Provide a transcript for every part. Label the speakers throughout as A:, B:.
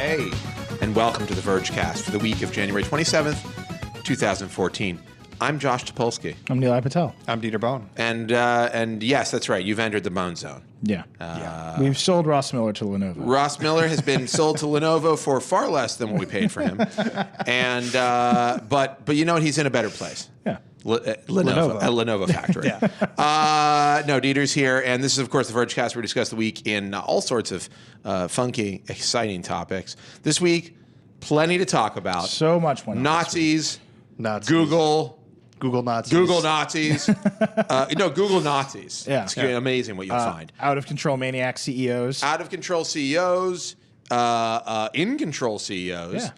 A: Hey, and welcome to the Vergecast for the week of January 27th, 2014. I'm Josh Topolsky.
B: I'm Neil Patel.
C: I'm Dieter Bohn.
A: And yes, that's right. You've entered the Bone Zone.
B: Yeah. We've sold Ross Miller to Lenovo.
A: Ross Miller has been sold to Lenovo for far less than what we paid for him. And but you know what? He's in a better place.
B: Yeah.
A: Lenovo. A Lenovo factory.
B: Yeah.
A: No, Dieter's here, and this is, of course, the Vergecast, where we discuss the week in all sorts of funky, exciting topics. This week, plenty to talk about.
B: So much went on.
A: Nazis,
C: Google Nazis.
A: Google Nazis. Google Nazis.
B: Yeah.
A: It's amazing what you'll find.
B: Out of control maniac CEOs.
A: Out of control CEOs, in control CEOs.
B: Yeah.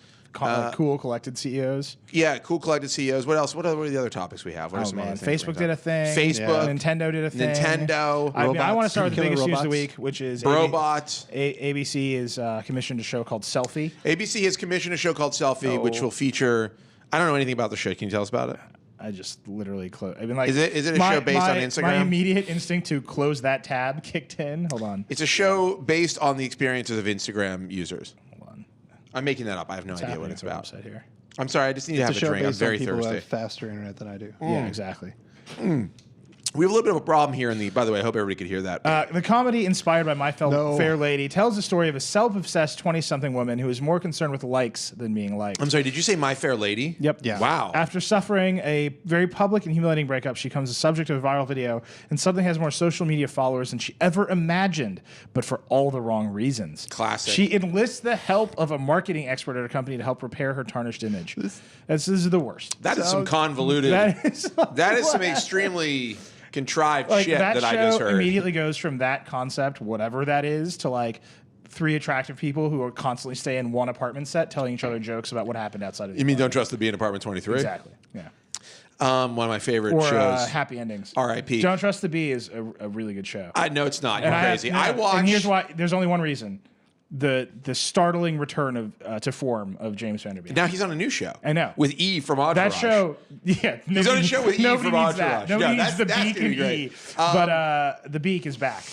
B: Cool collected CEOs.
A: Yeah, cool collected CEOs. What else? What are the other topics we have? What are some other things
B: Facebook did a thing.
A: Facebook.
B: Nintendo did a thing.
A: Nintendo.
B: I want to start with the biggest news of the week, which is
A: robots.
B: ABC is commissioned a show called Selfie.
A: ABC has commissioned a show called Selfie, which will feature. I don't know anything about the show. Can you tell us about it?
B: I just literally closed. I mean, like,
A: is it a show based on Instagram?
B: My immediate instinct to close that tab kicked in. Hold on.
A: It's a show based on the experiences of Instagram users.
B: Hold on.
A: I'm making that up. I have no idea what it's about.
B: Here.
A: I'm sorry. I just need to have a drink. I'm very thirsty.
C: People have faster internet than I do.
B: Yeah, exactly.
A: We have a little bit of a problem here by the way, I hope everybody could hear that.
B: The comedy inspired by My Fair Lady tells the story of a self-obsessed 20-something woman who is more concerned with likes than being liked.
A: I'm sorry, did you say My Fair Lady?
B: Yep.
C: Yeah.
A: Wow.
B: After suffering a very public and humiliating breakup, she becomes the subject of a viral video and suddenly has more social media followers than she ever imagined, but for all the wrong reasons.
A: Classic.
B: She enlists the help of a marketing expert at her company to help repair her tarnished image. This is the worst.
A: That is some convoluted. That is some extremely contrived shit that I just heard.
B: That show immediately goes from that concept, whatever that is, to like three attractive people who are constantly stay in one apartment set telling each other jokes about what happened outside of the
A: You mean
B: apartment.
A: Don't Trust the Bee in Apartment 23?
B: Exactly, yeah.
A: One of my favorite shows.
B: Happy Endings.
A: R.I.P.
B: Don't Trust the Bee is a really good show.
A: No, it's not. You're crazy. I watched.
B: And here's why. There's only one reason. The startling return of to form of James Van Der Beek.
A: Now he's on a new show.
B: I know.
A: With E from Entourage.
B: That show, yeah.
A: He's on a show with E from Entourage.
B: Nobody needs the Beak and E. But the Beak is back.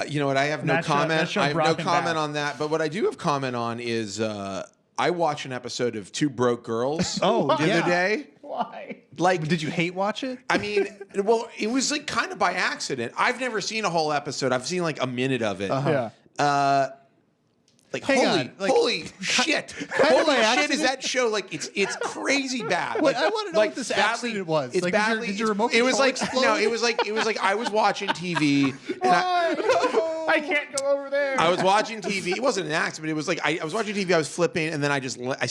A: You know what? I have no comment. I have no comment on that. But what I do have comment on is I watched an episode of Two Broke Girls the other day.
B: Why?
C: Like, did you hate watch it?
A: I mean, well, it was like kind of by accident. I've never seen a whole episode. I've seen like a minute of it.
B: Yeah.
A: Like holy shit! Holy shit! Is that show like it's crazy bad?
C: Wait, I want to know what this accident was.
A: It's
C: like,
A: badly.
C: Did your remote
A: it was like
C: explode?
A: no. It was like I was watching TV. And
B: I can't go over there.
A: I was watching TV. It wasn't an accident. It was like I was watching TV. I was flipping, and then I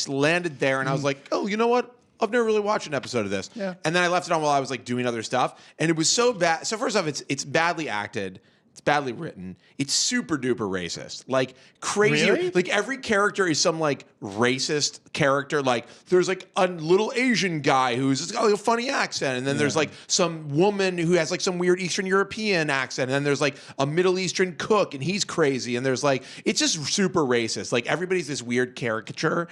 A: landed there, and I was like, oh, you know what? I've never really watched an episode of this.
C: Yeah.
A: And then I left it on while I was like doing other stuff, and it was so bad. So first off, it's badly acted. It's badly written. It's super duper racist. Like crazy.
B: Really?
A: Like every character is some like racist character. Like there's like a little Asian guy who's got like a funny accent. And then there's like some woman who has like some weird Eastern European accent. And then there's like a Middle Eastern cook and he's crazy. And there's like, it's just super racist. Like everybody's this weird caricature.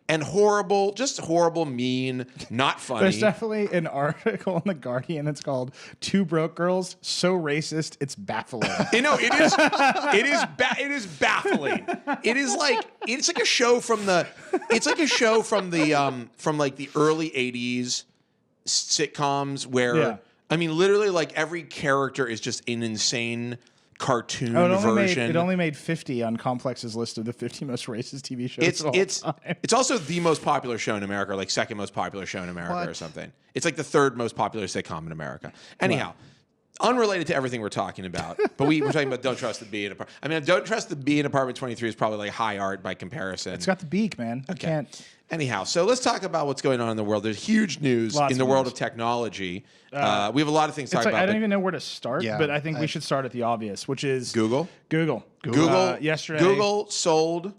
A: And horrible, just horrible, mean, not funny.
B: There's definitely an article in The Guardian that's called Two Broke Girls, So Racist, It's Baffling.
A: You know, it is baffling. It's like a show from the early 80s sitcoms where, I mean, literally like every character is just an insane cartoon version.
B: It only made 50 on Complex's list of the 50 most racist TV shows of all time.
A: It's also the most popular show in America, like second most popular show in America or something. It's like the third most popular sitcom in America. Anyhow, unrelated to everything we're talking about, but we're talking about Don't Trust the Bee in Apartment. I mean, Don't Trust the Bee in Apartment 23 is probably like high art by comparison.
B: It's got the beak, man. You can't.
A: Anyhow, so let's talk about what's going on in the world. There's huge news in the world of technology. We have a lot of things to talk about.
B: I don't even know where to start, but I think we should start at the obvious, which is
A: Google.
B: Yesterday,
A: Google sold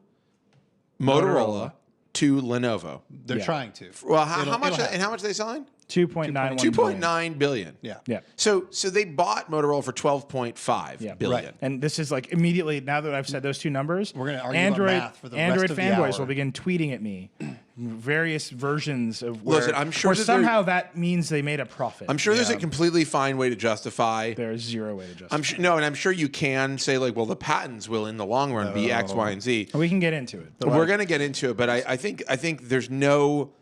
A: Motorola to Lenovo.
C: They're trying to.
A: Well, how much are they selling?
B: 2.91
A: 2.9 billion.
C: Yeah.
B: Yeah.
A: So they bought Motorola for 12.5 billion.
C: Right.
B: And this is like immediately, now that I've said those two numbers,
C: We're gonna argue about math for the
B: Android
C: rest of the
B: fanboys
C: hour.
B: will begin tweeting at me various versions of
A: Listen, I'm sure
B: where
A: that
B: somehow that means they made a profit.
A: I'm sure there's a completely fine way to justify.
B: There's zero way to justify.
A: And I'm sure you can say like, well, the patents will in the long run be X, Y, and Z.
B: We can get into it. But
A: We're going to get into it, but I think there's no.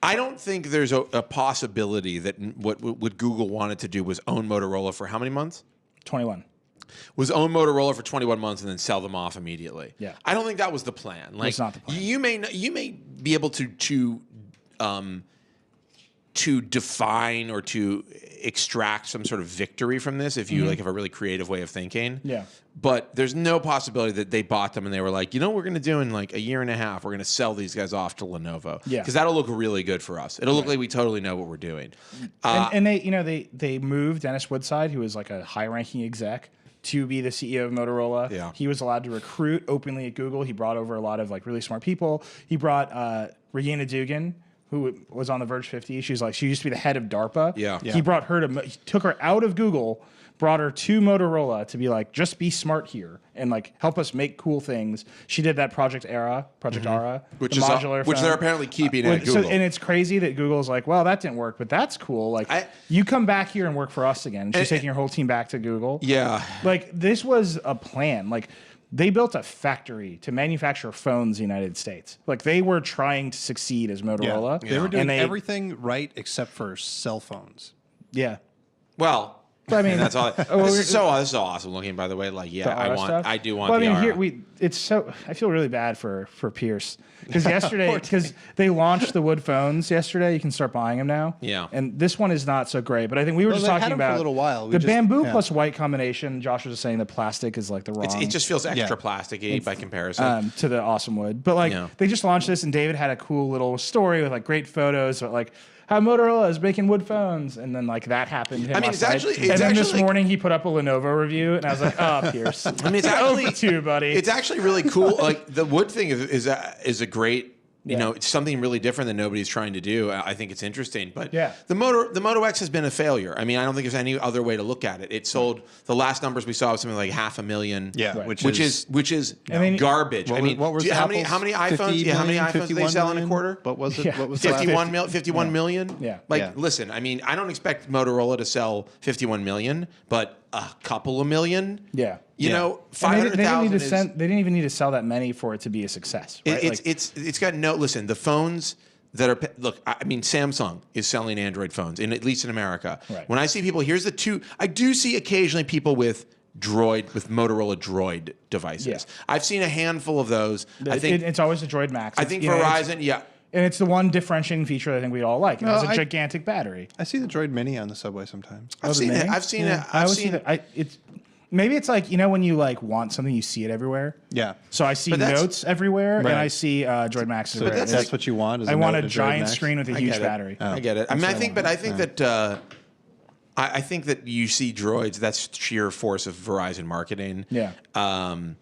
A: I don't think there's a possibility that what Google wanted to do was own Motorola for how many months?
B: 21.
A: Was own Motorola for 21 months and then sell them off immediately.
B: Yeah.
A: I don't think that was the plan. Like,
B: It's not the plan.
A: You may be able to define or to extract some sort of victory from this if you like have a really creative way of thinking.
B: Yeah.
A: But there's no possibility that they bought them and they were like, you know what we're going to do in like a year and a half? We're going to sell these guys off to Lenovo.
B: Yeah.
A: Because that'll look really good for us. It'll look like we totally know what we're doing.
B: And they moved Dennis Woodside, who was like a high-ranking exec, to be the CEO of Motorola.
A: Yeah.
B: He was allowed to recruit openly at Google. He brought over a lot of like really smart people. He brought Regina Dugan, who was on the Verge 50. She used to be the head of DARPA.
A: Yeah.
B: He brought her he took her out of Google, brought her to Motorola to be like, just be smart here and like help us make cool things. She did that Project Ara,
A: Which
B: the
A: is
B: modular
A: which
B: phone.
A: they're apparently keeping at
B: So,
A: Google.
B: and it's crazy that Google's like, well, that didn't work, but that's cool. Like, you come back here and work for us again. And she's taking her whole team back to Google.
A: Yeah.
B: Like, this was a plan. Like, they built a factory to manufacture phones in the United States. Like, they were trying to succeed as Motorola.
C: They were doing
B: And
C: everything right except for cell phones.
B: Yeah.
A: Well,
B: I mean,
A: that's all. This is so awesome looking, by the way. Like, yeah,
B: Ara stuff.
A: I do want.
B: Well,
A: the
B: I mean,
A: Ara.
B: I feel really bad for Pierce because because they launched the wood phones yesterday. You can start buying them now.
A: Yeah.
B: And this one is not so great, but I think we were just
C: they've had
B: talking
C: them for
B: about
C: a little while.
B: The bamboo plus white combination. Josh was just saying the plastic is like the wrong.
A: It just feels extra
C: Yeah.
A: plasticky by comparison.
B: To the awesome wood, but like they just launched this, and David had a cool little story with like great photos, but like how Motorola is making wood phones, and then like that happened.
A: I mean, it's actually
B: this
A: like,
B: morning he put up a Lenovo review, and I was like, oh, Pierce.
A: I mean, it's actually
B: over to you, buddy.
A: It's actually really cool. Like the wood thing is a great. You know, it's something really different that nobody's trying to do. I think it's interesting, but the Moto X has been a failure. I mean, I don't think there's any other way to look at it. It sold the last numbers we saw was something like 500,000.
C: Yeah,
B: Right.
C: which
A: which
C: is
A: is garbage. I mean,
C: what was
A: how many iPhones? Yeah, how many iPhones do they sell in a quarter?
C: What was it?
B: Yeah.
C: What was the last-
A: 51 million?
B: Yeah.
A: Listen, I mean, I don't expect Motorola to sell 51 million, but a couple of million.
B: Yeah.
A: You know,
B: And
A: 500,000 is...
B: they didn't even need to sell that many for it to be a success. Right?
A: It's got no... Listen, the phones that are... Look, I mean, Samsung is selling Android phones, at least in America.
B: Right.
A: When I see people... Here's the two... I do see occasionally people with Motorola Droid devices.
B: Yeah.
A: I've seen a handful of those. I think
B: it's always the Droid Max.
A: I think Verizon...
B: And it's the one differentiating feature that I think we all like. It has a gigantic battery.
C: I see the Droid Mini on the subway sometimes.
A: I've seen it. I've seen it.
B: Maybe it's like, when you like want something, you see it everywhere.
C: Yeah.
B: So I see
A: But that's-
B: Notes everywhere, and
C: Right.
B: I see Droid Max everywhere.
C: That's what you want. Is
B: I want a
C: Droid
B: giant
C: Max?
B: screen with a
A: I
B: huge
A: get it.
B: battery.
A: I get it. I mean, I think that I think that you see droids. That's sheer force of Verizon marketing.
B: Yeah.
A: I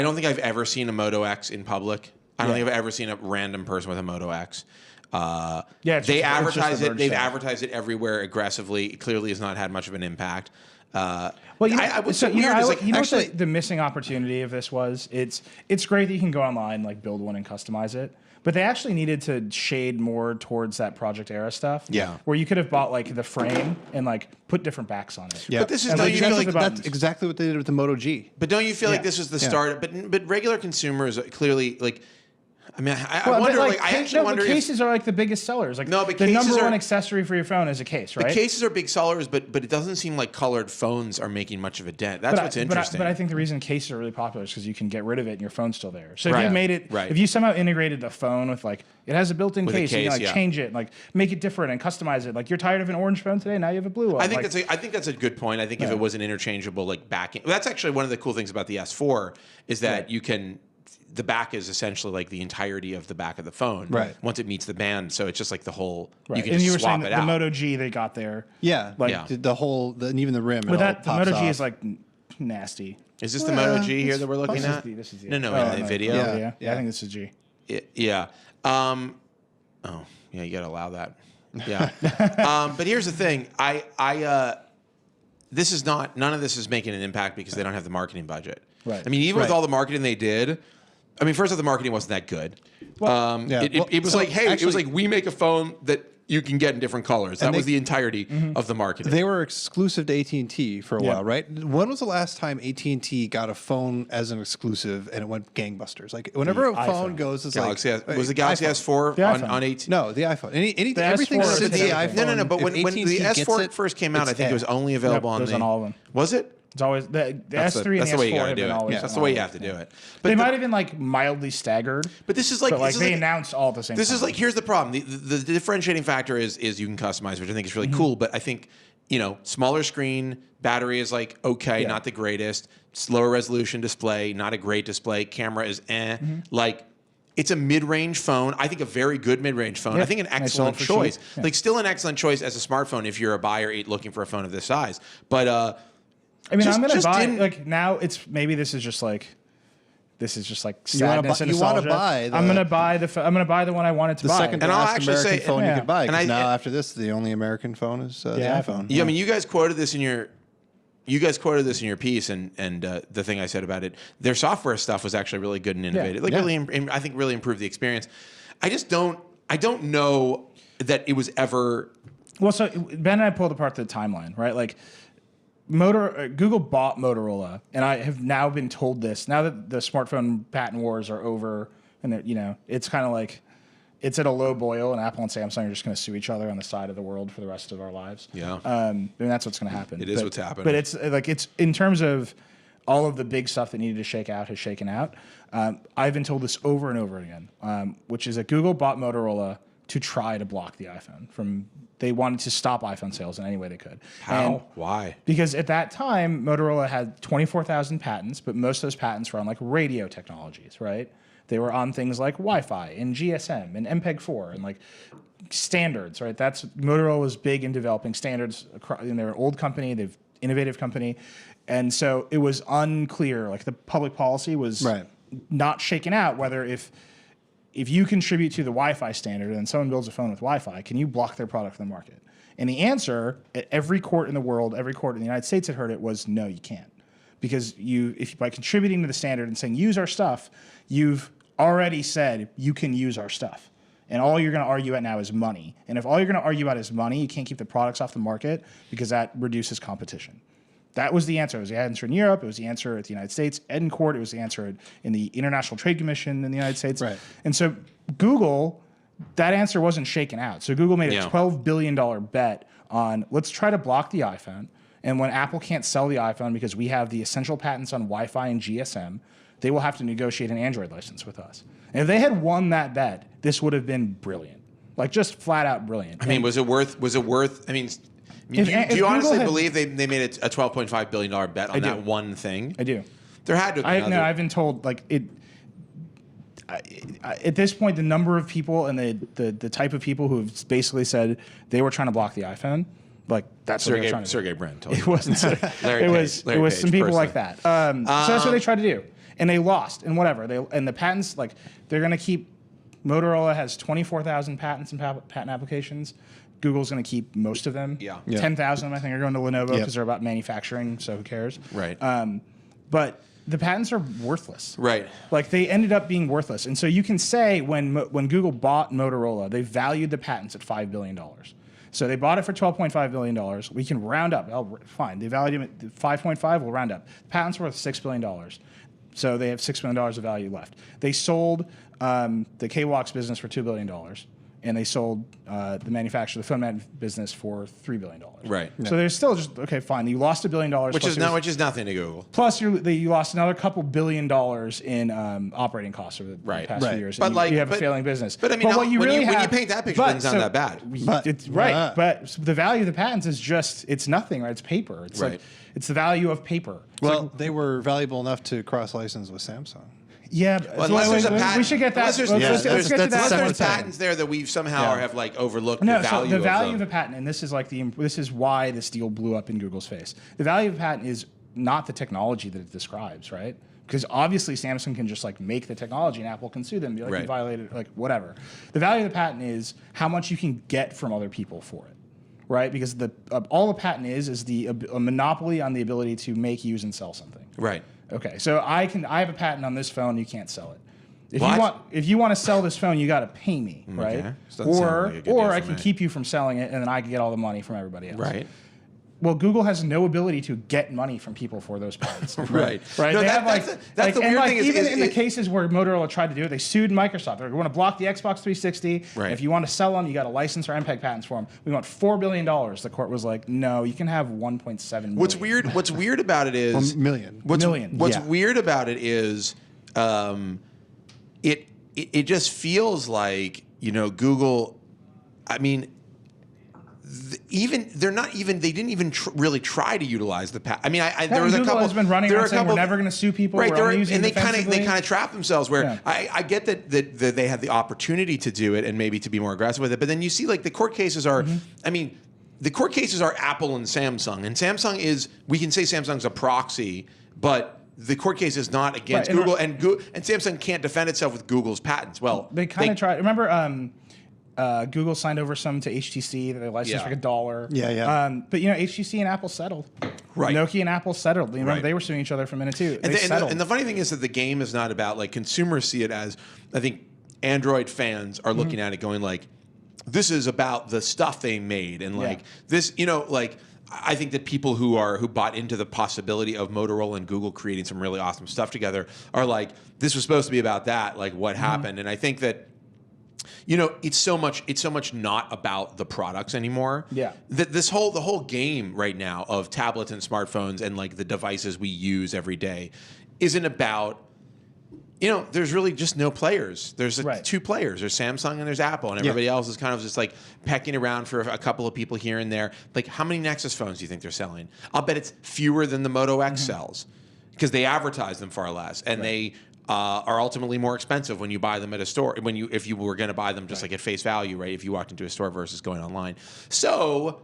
A: don't think I've ever seen a Moto X in public. I don't think I've ever seen a random person with a Moto X. They advertise it. They've advertised it everywhere aggressively. It clearly has not had much of an impact.
B: Well, the missing opportunity of this was it's great that you can go online, like build one and customize it, but they actually needed to shade more towards that Project Era stuff.
A: Yeah.
B: Where you could have bought like the frame and like put different backs on it.
C: Yeah.
A: But this is
B: And,
A: don't
B: like,
A: you feel like
B: buttons.
C: That's exactly what they did with the Moto G.
A: But don't you feel like this was the start? But regular consumers clearly like. I mean, I wonder. I actually wonder.
B: The cases are like the biggest sellers. Like
A: No, but
B: the
A: cases
B: number one
A: are-
B: accessory for your phone is a case, right?
A: The cases are big sellers, but it doesn't seem like colored phones are making much of a dent. That's what's interesting.
B: But I think the reason cases are really popular is because you can get rid of it and your phone's still there. So if
A: Right.
B: you made it,
A: Right.
B: if you somehow integrated the phone with like it has a built-in
A: With a
B: case, and you
A: case,
B: can like
A: yeah.
B: change it, and, like make it different and customize it. Like you're tired of an orange phone today, now you have a blue one.
A: I think
B: Like,
A: that's a good point. I think if it was an interchangeable like back, that's actually one of the cool things about the S4 is that you can. The back is essentially like the entirety of the back of the phone.
C: Right.
A: Once it meets the band, so it's just like the whole.
B: right.
A: You can
B: and
A: just
B: you were
A: swap
B: saying
A: it
B: the
A: out.
B: Moto G they got there.
C: Yeah.
B: Like
A: Yeah.
C: The whole, and even the rim.
B: But
C: it
B: that
C: all
B: the
C: pops
B: Moto G
C: off.
B: is like nasty.
A: Is this the Moto G here that we're looking
B: This
A: at?
B: is the
A: No, in the video.
B: Yeah, I think this is G.
A: Yeah. Oh, yeah, you got to allow that. Yeah. But here's the thing. This is not, none of this is making an impact because they don't have the marketing budget.
B: Right.
A: I mean, even with all the marketing they did, I mean, first off, the marketing wasn't that good. Well, it was like, hey, actually, it was like, we make a phone that you can get in different colors. That was the entirety of the marketing.
C: They were exclusive to AT&T for a while, right? When was the last time AT&T got a phone as an exclusive and it went gangbusters? Like whenever a phone goes, it's
A: Galaxy
C: like
A: was the Galaxy
C: iPhone.
A: S4 on AT&T?
C: No, the iPhone. Everything
B: S4
C: since the iPhone.
A: No. But when the S4 first came out, I think it was only available on
B: on all of them.
A: Was it?
B: It's always the
A: That's
B: S3 and
A: that's
B: the
A: the way you
B: S4
A: got to
B: have
A: do
B: been
A: it.
B: always.
A: That's the way you have to do it. But
B: They might have been like mildly staggered.
A: But this is like,
B: But like they announced all at the same time.
A: This is like, here's the problem. The differentiating factor is you can customize, which I think is really cool. But I think, smaller screen, battery is like okay, not the greatest. Slower resolution display, not a great display. Camera is like. It's a mid-range phone. I think a very good mid-range phone.
B: Yeah.
A: I think an
B: And I
A: excellent
B: sold for
A: choice.
B: cheap. Yeah.
A: Like still an excellent choice as a smartphone if you're a buyer looking for a phone of this size. But
B: I mean,
A: just-
B: I'm gonna
A: just
B: buy
A: didn't-
B: like now. It's maybe this is just like sadness
C: wanna
B: and
C: buy- you wanna
B: nostalgia.
C: buy the-
B: I'm gonna buy I'm gonna buy the one I wanted to
C: The
B: buy.
C: second
A: And I'll
C: last
A: actually
C: American
A: say-
C: phone
B: Yeah.
C: you could buy. 'Cause
A: And
C: now after this, the only American phone is the iPhone.
A: Yeah, I mean, you guys quoted this in your piece, and the thing I said about it, their software stuff was actually really good and innovative. Like really, I think really improved the experience. I don't know that it was ever.
B: Well, so Ben and I pulled apart the timeline, right? Like, Google bought Motorola, and I have now been told this. Now that the smartphone patent wars are over, and it's kind of like it's at a low boil, and Apple and Samsung are just going to sue each other on the side of the world for the rest of our lives.
A: Yeah,
B: and that's what's going to happen.
A: It is what's happening.
B: But it's like it's in terms of all of the big stuff that needed to shake out has shaken out. I've been told this over and over again, which is that Google bought Motorola to try to block the iPhone from. They wanted to stop iPhone sales in any way they could.
A: How? Why?
B: Because at that time, Motorola had 24,000 patents, but most of those patents were on like radio technologies, right? They were on things like Wi-Fi and GSM and MPEG-4 and like standards, right? Motorola was big in developing standards. And they're an old company, they've innovative company, and so it was unclear. Like the public policy was not shaken out whether if you contribute to the Wi-Fi standard and someone builds a phone with Wi-Fi, can you block their product from the market? And the answer at every court in the world, every court in the United States that heard it was no, you can't. Because if by contributing to the standard and saying use our stuff, you've already said you can use our stuff. And all you're going to argue at now is money. And if all you're going to argue about is money, you can't keep the products off the market because that reduces competition. That was the answer. It was the answer in Europe. It was the answer at the United States in court. It was the answer in the International Trade Commission in the United States.
C: Right.
B: And so Google, that answer wasn't shaken out. So Google made a $12 billion bet on let's try to block the iPhone. And when Apple can't sell the iPhone because we have the essential patents on Wi-Fi and GSM, they will have to negotiate an Android license with us. And if they had won that bet, this would have been brilliant. Like just flat out brilliant.
A: I mean, was it worth? I mean, do you honestly believe they made a $12.5 billion bet on that one thing?
B: I do.
A: There had to have been
B: I've been told like it. At this point, the number of people and the type of people who have basically said they were trying to block the iPhone, like that's what they were trying to do.
A: Sergey Brin told
B: It
A: you.
B: wasn't.
A: Larry
B: it
A: Page,
B: was some people
A: personally.
B: like that. So that's what they tried to do, and they lost. And whatever. And the patents, like they're going to keep. Motorola has 24,000 patents and patent applications. Google's going to keep most of them. 10,000 of them, I think, are going to Lenovo because they're about manufacturing. So who cares?
A: Right.
B: But the patents are worthless.
A: Right.
B: Like they ended up being worthless. And so you can say when Google bought Motorola, they valued the patents at $5 billion. So they bought it for $12.5 billion. We can round up. Fine. They valued it at 5.5. We'll round up. The patent's worth $6 billion. So they have $6 billion of value left. They sold the K-Walks business for $2 billion. And they sold the phone business for $3 billion.
A: Right.
B: So there's still just, okay, fine. You lost $1 billion.
A: Which is nothing to Google.
B: Plus, you lost another couple $1 billion in operating costs over the past few years.
A: But
B: you have a failing business.
A: But I mean,
B: what you
A: when
B: really
A: you
B: have,
A: paint that picture, it doesn't sound that bad.
B: But the value of the patents is just, it's nothing, right? It's paper. It's like, it's the value of paper. It's
C: they were valuable enough to cross-license with Samsung.
B: Yeah,
A: unless there's a patent,
B: we should get that.
A: Unless
B: Let's
A: there's patents there that we somehow have like overlooked the value.
B: So the value of
A: a
B: a patent, and this is why this deal blew up in Google's face. The value of a patent is not the technology that it describes, right? because obviously Samsung can just like make the technology and Apple can sue them, be like,
A: Right.
B: you violated, like whatever. The value of the patent is how much you can get from other people for it, right? Because all the patent is a monopoly on the ability to make, use, and sell something.
A: Right.
B: Okay, so I have a patent on this phone. You can't sell it.
A: What?
B: If you want to sell this phone, you got to pay me, right?
A: Okay. Doesn't sound like a good deal
B: Or I
A: for
B: can
A: me.
B: keep you from selling it, and then I can get all the money from everybody else.
A: Right.
B: Well, Google has no ability to get money from people for those patents.
A: Right.
B: Right.
A: No,
B: They
A: that-
B: have
A: that's
B: like,
A: the- that's the
B: and
A: weird
B: like
A: thing is-
B: even
A: is-
B: in the
A: is-
B: cases where Motorola tried to do it, they sued Microsoft. They're going to block the Xbox 360.
A: Right.
B: If you want to sell them, you got to license or MPEG patents for them. We want $4 billion. The court was like, no, you can have 1.7 million.
A: What's weird about it is
C: million.
A: What's
B: Million,
A: What's
B: yeah.
A: weird about it is, it just feels like, you know, Google. I mean, they didn't even really try to utilize the patent. I mean, there was
B: Google
A: a couple.
B: has been running
A: there
B: around
A: are a
B: saying
A: couple,
B: we're never going to sue people.
A: Right,
B: We're only using
A: and they
B: defensively.
A: kind of trap themselves. Where
B: Yeah.
A: I get that they had the opportunity to do it and maybe to be more aggressive with it, but then you see like the court cases are.
B: Mm-hmm.
A: I mean, the court cases are Apple and Samsung, and Samsung is, we can say Samsung's a proxy, but the court case is not against
B: Right,
A: Google, and Samsung can't defend itself with Google's patents. Well,
B: They kind of tried. Remember, Google signed over some to HTC that they licensed
A: Yeah.
B: like $1.
C: Yeah, yeah.
B: But you know, HTC and Apple settled.
A: Right.
B: Nokia and Apple settled. You remember
A: Right.
B: they were suing each other for a minute too.
A: And
B: They
A: the,
B: settled.
A: and the funny thing is that the game is not about, like, consumers see it as, I think Android fans are looking at it going like, this is about the stuff they made, and like this, you know, like I think that people who bought into the possibility of Motorola and Google creating some really awesome stuff together are like, this was supposed to be about that, like what happened. And I think that, you know, it's so much not about the products anymore.
B: Yeah.
A: That the whole game right now of tablets and smartphones and like the devices we use every day isn't about, you know, there's really just no players. There's
B: Right.
A: two players. There's Samsung and there's Apple, and everybody else is kind of just like pecking around for a couple of people here and there. Like, how many Nexus phones do you think they're selling? I'll bet it's fewer than the Moto X sells, because they advertise them far less, and they are ultimately more expensive when you buy them at a store. If you were going to buy them just like at face value, right? If you walked into a store versus going online. So,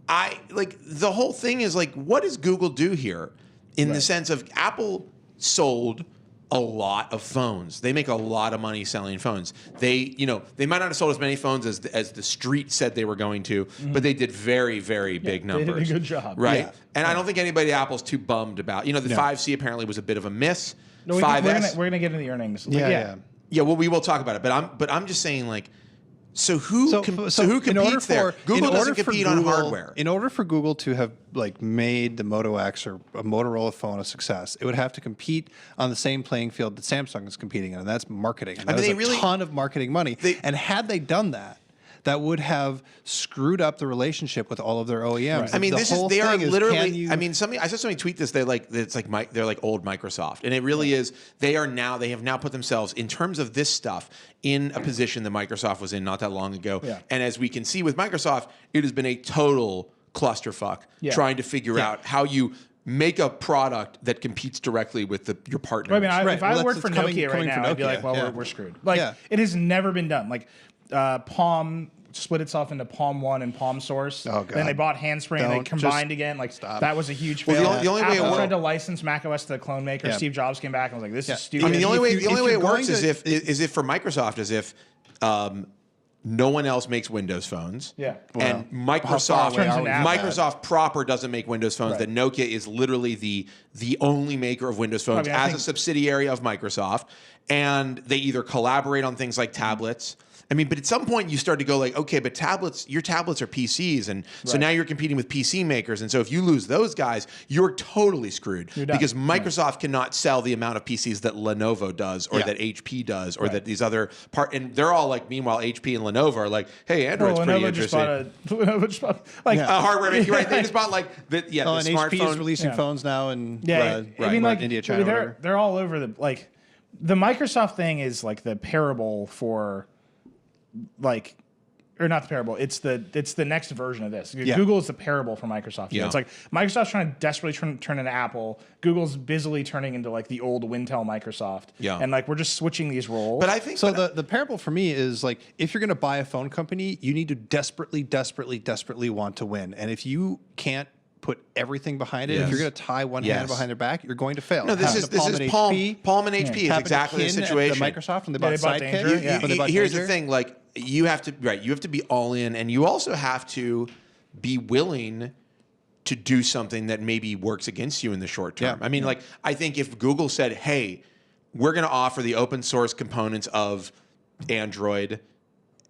A: the whole thing is like, what does Google do here? In the sense of, Apple sold a lot of phones. They make a lot of money selling phones. They might not have sold as many phones as the street said they were going to, but they did very, very big numbers.
B: They did a good job.
A: Right?
C: Yeah.
A: And I don't think anybody at Apple's too bummed about, the 5C apparently was a bit of a miss.
B: No,
A: 5S.
B: we're gonna get into the earnings. Like,
C: Yeah.
A: Yeah, well, we will talk about it, but I'm just saying, like, so who competes there? Google doesn't compete on hardware.
C: In order for Google to have like made the Moto X or a Motorola phone a success, it would have to compete on the same playing field that Samsung is competing in, and that's marketing. And that is a ton of marketing money. And had they done that, that would have screwed up the relationship with all of their OEMs.
B: Right.
A: I mean, they are literally. I mean, I saw somebody tweet this. They're like old Microsoft, and it really is. They have now put themselves, in terms of this stuff, in a position that Microsoft was in not that long ago.
B: Yeah.
A: And as we can see with Microsoft, it has been a total clusterfuck trying to figure out how you make a product that competes directly with your partners.
B: I mean,
C: Right.
B: if I
C: Well,
B: worked for
C: that's
B: Nokia right
C: coming from
B: now, I'd be
C: Nokia.
B: like, well,
C: Yeah.
B: we're screwed. Like, it has never been done. Like, Palm split itself into Palm One and Palm Source.
C: Oh, God.
B: Then they bought Handspring and they
C: Don't.
B: combined
C: Just
B: again. Like,
C: stop.
B: that was a huge
A: Well,
B: fail.
A: the only way it
B: Apple
A: worked-
B: tried to license macOS to the clone maker.
A: Yeah.
B: Steve Jobs came back and was like, this is
C: Yeah.
B: stupid.
A: I mean, the only way
C: you're
A: it works
C: going
A: is if for Microsoft is if no one else makes Windows phones.
B: Yeah.
A: And
C: How far away are we from
A: Microsoft proper doesn't make Windows phones.
B: Right.
A: That Nokia is literally the only maker of Windows phones
B: I
A: as
B: think-
A: a subsidiary of Microsoft, and they either collaborate on things like tablets. I mean, but at some point you start to go like, okay, but your tablets are PCs, and so now you're competing with PC makers, and so if you lose those guys, you're totally screwed,
B: You're done.
A: because Microsoft cannot sell the amount of PCs that Lenovo does, or that HP does, or that these other and they're all like, meanwhile, HP and Lenovo are like, hey, Android's pretty interesting.
B: Lenovo just bought like
A: Hardware maker, right? They just bought like the
C: and
A: smartphone.
C: HP is releasing phones now in
B: I mean, like
C: India, China, whatever.
B: they're all over the Microsoft thing is like the parable for like, or not the parable. It's the next version of this.
C: Yeah.
B: Google is the parable for Microsoft.
A: Yeah.
B: It's like Microsoft's trying to desperately turn into Apple. Google's busily turning into like the old Wintel Microsoft.
A: Yeah.
B: And like we're just switching these roles.
A: But I think
C: So the parable for me is like, if you're going to buy a phone company, you need to desperately want to win. And if you can't put everything behind it.
A: Yes.
C: If you're going to tie one hand behind their back, you're going to fail.
A: No, this is Palm and HP is exactly the situation.
C: The Microsoft when they bought
A: Sidekick. Here's the thing: like you have to be all in, and you also have to be willing to do something that maybe works against you in the short term. I mean, like I think if Google said, "Hey, we're going to offer the open source components of Android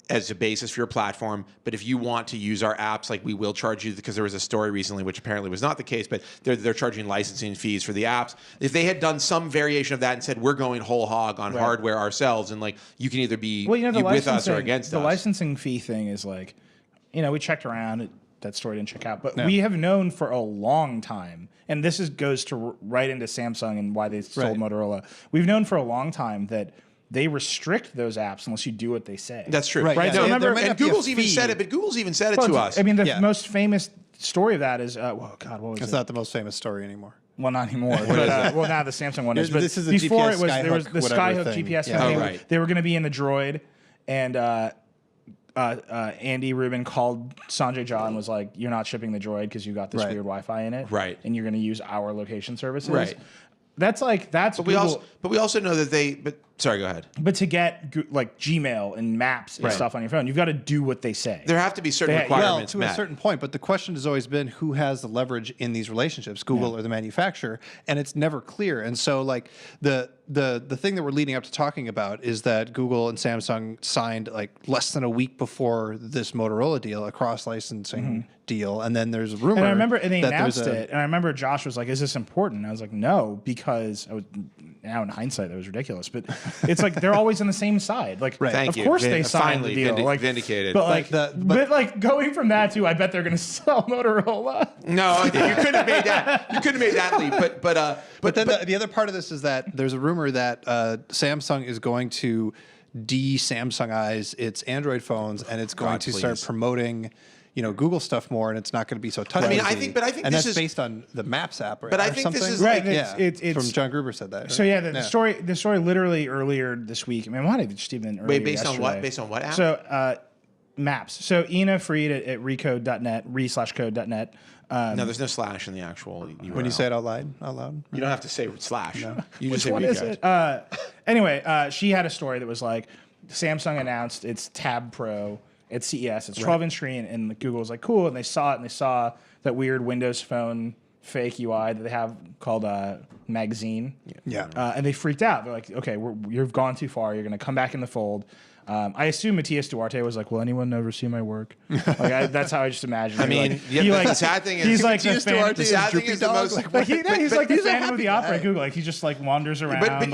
A: as a basis for your platform, but if you want to use our apps, like we will charge you," because there was a story recently which apparently was not the case, but they're charging licensing fees for the apps. If they had done some variation of that and said we're going whole hog on hardware ourselves, and like you can either be with us or against us.
B: The licensing fee thing is like, we checked around. That story didn't check out, but we have known for a long time, and this goes to right into Samsung and why they sold Motorola. We've known for a long time that they restrict those apps unless you do what they say.
A: That's true.
B: Right?
A: No, remember, and Google's even said it, but Google's even said it to us.
B: I mean, the most famous story of that is, what was it?
C: It's not the most famous story anymore.
B: Well, not anymore. But, now the Samsung one is. But
C: this is a
B: before
C: GPS
B: there was the Skyhook GPS thing. They were going to be in the Droid, and Andy Rubin called Sanjay Jha and was like, "You're not shipping the Droid because you got this weird Wi-Fi in it, and you're going to use our location services."
A: Right.
B: That's Google.
A: But we also know that they. But sorry, go ahead.
B: But to get like Gmail and Maps and stuff on your phone, you've got to do what they say.
A: There have to be certain requirements
C: to a certain point. But the question has always been who has the leverage in these relationships, Google or the manufacturer, and it's never clear. And so, like the thing that we're leading up to talking about is that Google and Samsung signed like less than a week before this Motorola deal, a cross licensing deal, and then there's a rumor.
B: And I remember, and they announced it, and I remember Josh was like, "Is this important?" And I was like, "No," because now in hindsight that was ridiculous, but it's like they're always on the same side. Like,
A: Thank
B: of
A: you.
B: course they signed the deal, like
A: vindicated.
B: But like, but like going from that to, I bet they're going to sell Motorola.
A: No, you couldn't have made that. You couldn't have made that leap. But
C: then the other part of this is that there's a rumor that Samsung is going to de-Samsungize its Android phones, and it's going to start promoting Google stuff more, and it's not going to be so touchy.
A: I mean, I think
C: and that's based on the Maps app, right?
A: But I think
C: something?
A: this is
B: right.
C: It's from John Gruber said that. Right?
B: So the story literally earlier this week. I mean, why did just even earlier
A: based
B: yesterday.
A: on what? Based on what app?
B: So Maps. So Ina Fried at recode.net, re/code.net.
A: No, there's no slash in the actual URL.
C: When you say it out loud,
A: you don't have to say slash. No. You just
B: Which
A: say
B: one is it? Anyway, she had a story that was like, Samsung announced its Tab Pro at CES. It's 12-inch screen, and Google was like, cool. And they saw it, and they saw that weird Windows Phone fake UI that they have called Magazine. And they freaked out. They're like, okay, you've gone too far. You're going to come back in the fold. I assume Matthias Duarte was like, will anyone ever see my work? That's how I just imagine.
A: I mean, the sad thing is,
B: he's like
A: Matthias Duarte the sad thing is the most.
B: He's like the Phantom of the Opera at Google. Like he just like wanders around,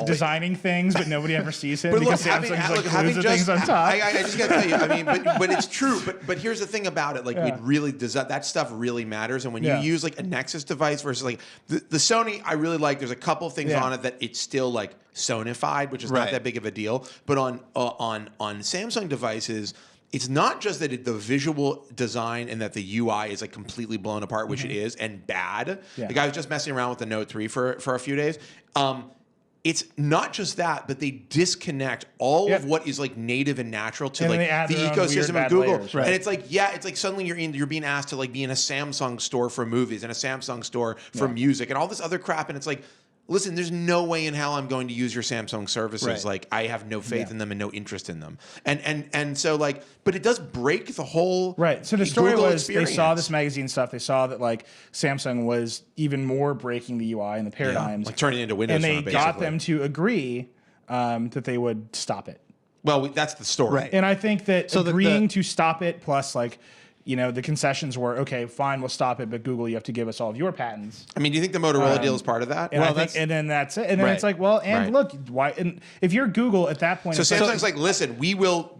B: designing things, but nobody ever sees him because Samsung's glues the things on top.
A: I just got to tell you, I mean, but it's true. But here's the thing about it, like it really does that stuff really matters. And when you use like a Nexus device versus like the Sony, I really like. There's a couple things on it that it's still like Sonified, which is not that big of a deal. But on Samsung devices, it's not just that the visual design and that the UI is like completely blown apart, which it is, and bad. Like I was just messing around with the Note 3 for a few days. It's not just that, but they disconnect all of what is like native and natural to like the ecosystem of Google.
B: Layers,
A: and it's like suddenly you're being asked to like be in a Samsung store for movies and a Samsung store for music and all this other crap, and it's like, listen, there's no way in hell I'm going to use your Samsung services.
C: Right.
A: Like I have no faith in them and no interest in them. And so like, but it does break the whole
B: So the story
A: Google
B: was
A: experience.
B: They saw this magazine stuff. They saw that like Samsung was even more breaking the UI and the paradigms,
A: like turning it into Windows.
B: And they
A: Phone,
B: got them to agree that they would stop it.
A: Well, that's the story.
C: Right.
B: And I think that agreeing to stop it plus like, the concessions were, okay, fine, we'll stop it, but Google, you have to give us all of your patents.
A: I mean, do you think the Motorola deal is part of that?
B: And then that's it. And then it's like, well, and look, why? And if you're Google at that point,
A: so Samsung's like, listen, we will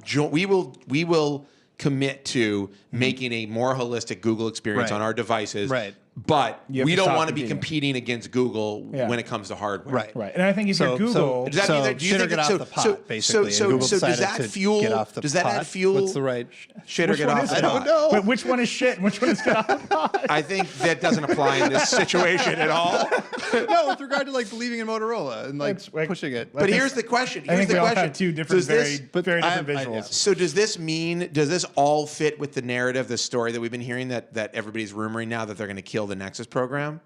A: commit to making a more holistic Google experience on our devices.
C: Right.
A: But
B: You have
A: we
B: to
A: don't
B: stop
A: want to be
B: competing.
A: competing against Google when it comes to hardware.
B: Right. And I think if you're Google,
A: does that mean that, do you think
C: get off the pot, basically.
A: So does that fuel? Does that add fuel?
C: What's the right
A: shit or get off the pot?
C: I don't know.
B: But which one is shit and which one is get off the pot?
A: I think that doesn't apply in this situation at all.
C: No, with regard to like believing in Motorola and like pushing it.
A: But here's the question.
B: I think we all have two different, very different visuals.
A: So does this all fit with the narrative, the story that we've been hearing that everybody's rumoring now that they're going to kill the Nexus program?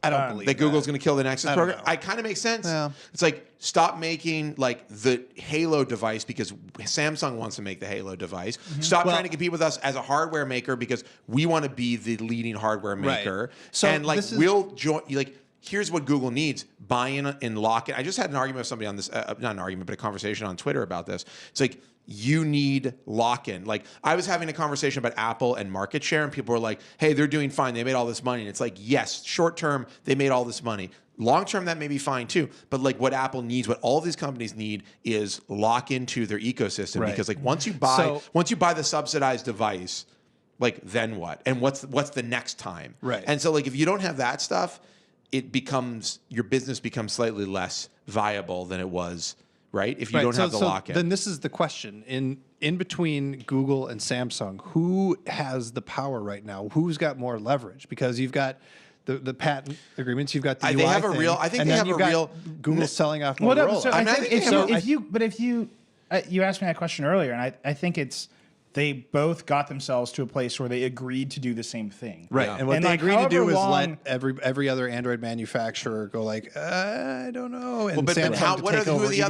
C: I don't believe
A: that Google's going to kill the Nexus program.
C: Know.
A: It kind of makes sense.
C: Yeah.
A: It's like stop making like the Halo device because Samsung wants to make the Halo device. Mm-hmm. Stop trying to compete with us as a hardware maker because we want to be the leading hardware maker. Right. So and like we'll join. Like here's what Google needs: buy in and lock in. I just had an argument with somebody on this. Not an argument, but a conversation on Twitter about this. It's like. You need lock-in. Like I was having a conversation about Apple and market share, and people were like, "Hey, they're doing fine. They made all this money." And it's like, yes, short term they made all this money. Long term that may be fine too. But like what Apple needs, what all these companies need, is lock into their ecosystem because like once you buy the subsidized device, like then what? And what's the next time?
C: Right.
A: And so like if you don't have that stuff, your business becomes slightly less viable than it was. Right? If you don't have the lock-in.
C: Then this is the question. In between Google and Samsung, who has the power right now? Who's got more leverage? Because you've got the patent agreements, you've got the UI
A: they have a
C: thing,
A: real. I think they have a real.
C: Google selling off Motorola.
B: You asked me that question earlier, and I think it's. They both got themselves to a place where they agreed to do the same thing.
C: Right. Yeah. And what they agreed to do is let every other Android manufacturer go like, I don't know. And
A: who are the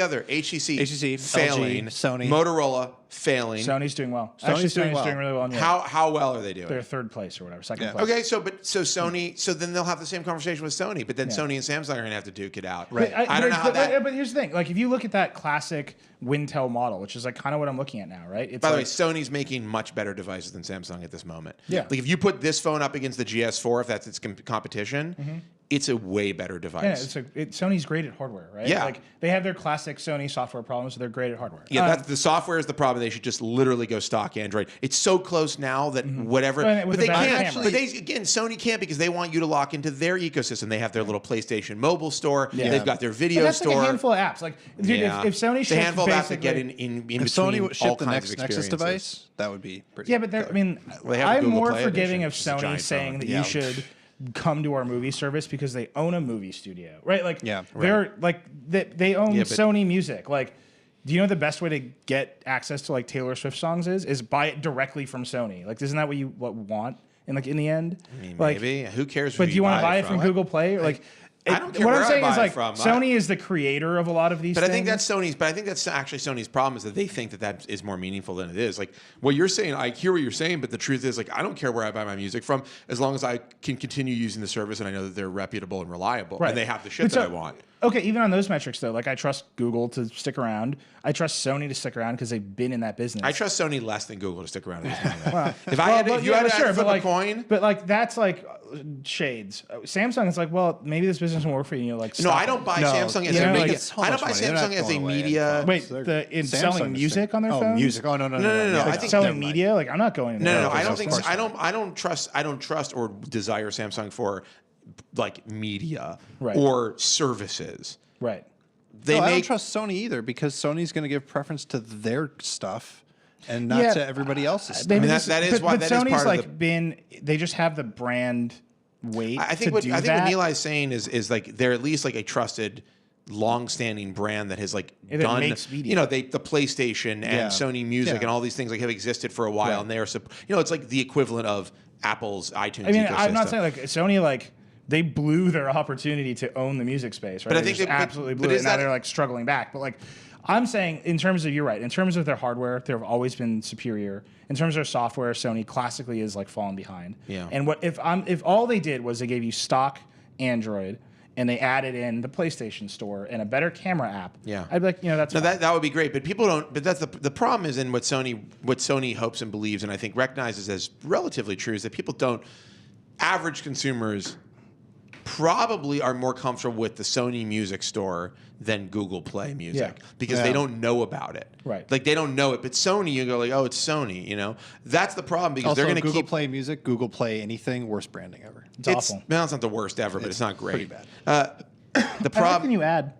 A: other? HTC failing.
C: LG, Sony.
A: Motorola failing.
B: Sony's doing well. Sony's doing really well.
A: How well are they doing?
B: They're third place or whatever, second place.
A: Okay, so Sony, so then they'll have the same conversation with Sony, but then Sony and Samsung are going to have to duke it out.
B: Right. I don't know how that. But here's the thing: like if you look at that classic Wintel model, which is like kind of what I'm looking at now, right?
A: By the way, Sony's making much better devices than Samsung at this moment.
B: Yeah.
A: Like if you put this phone up against the GS4, if that's its competition, it's a way better device.
B: Yeah, Sony's great at hardware, right?
A: Yeah.
B: Like they have their classic Sony software problems, so they're great at hardware.
A: Yeah, the software is the problem. They should just literally go stock Android. It's so close now that whatever, but they can't. But Sony can't because they want you to lock into their ecosystem. They have their little PlayStation mobile store. Yeah. They've got their video store.
B: Like a handful of apps. Like, dude, if Sony ships
A: a handful of apps that get in between
C: Sony
A: all
C: the
A: kinds of
C: Nexus device, that would be pretty.
B: Yeah, but I mean, I'm more forgiving of Sony saying that you should come to our movie service because they own a movie studio, right? Like, they're like they own Sony Music. Like, do you know the best way to get access to like Taylor Swift songs is buy it directly from Sony? Like, isn't that what you want? And like in the end,
A: I mean,
B: like,
A: maybe who cares?
B: But do you want to buy it from Google Play? Or like,
A: I don't care
B: what
A: where
B: I'm saying
A: I buy
B: is like
A: from.
B: Sony is the creator of a lot of these.
A: But
B: things.
A: I think that's Sony's. But I think that's actually Sony's problem is that they think that is more meaningful than it is. Like what you're saying, I hear what you're saying, but the truth is, like, I don't care where I buy my music from as long as I can continue using the service and I know that they're reputable and reliable and they have the shit that I want.
B: Okay, even on those metrics though, like I trust Google to stick around. I trust Sony to stick around because they've been in that business.
A: I trust Sony less than Google to stick around.
B: Well,
A: if you had to flip a coin,
B: but like that's like shades. Samsung is like, well, maybe this business won't work for you. Like,
A: no, I don't buy Samsung as a media. I don't buy Samsung as a media.
B: Wait, selling music on their phone?
C: Oh, music. Oh, no.
B: I think selling media. Like, I'm not going.
A: No. I don't think. I don't trust or desire Samsung for like media or services.
B: Right.
C: I don't trust Sony either because Sony's going to give preference to their stuff and not to everybody else's stuff.
A: I mean, that is why that
B: Sony's
A: is part
B: like
A: of
B: they just have the brand weight.
A: I think what Neil is saying is like they're at least like a trusted, long-standing brand that has like done the PlayStation and Sony Music and all these things like have existed for a while and they're it's like the equivalent of Apple's iTunes.
B: I mean,
A: ecosystem.
B: I'm not saying like Sony like. They blew their opportunity to own the music space, right?
A: But I think
B: they absolutely blew it. Now they're like struggling back. But like, I'm saying, in terms of, you're right. In terms of their hardware, they've always been superior. In terms of their software, Sony classically is like falling behind.
A: Yeah.
B: And what if all they did was they gave you stock Android and they added in the PlayStation Store and a better camera app?
A: Yeah.
B: I'd be like, that's
A: that would be great. But people don't. But that's the problem is in what Sony hopes and believes, and I think recognizes as relatively true is that people don't. Average consumers probably are more comfortable with the Sony Music Store than Google Play Music because they don't know about it.
B: Right.
A: Like they don't know it. But Sony, you go like, oh, it's Sony. You know, that's the problem because
C: Also,
A: they're going to
C: Google
A: keep
C: Play Music, Google Play anything, worst branding ever.
B: It's awful.
A: Well, it's not the worst ever, but it's not great.
C: Pretty
A: bad. The
B: I like
A: problem.
B: the new ad.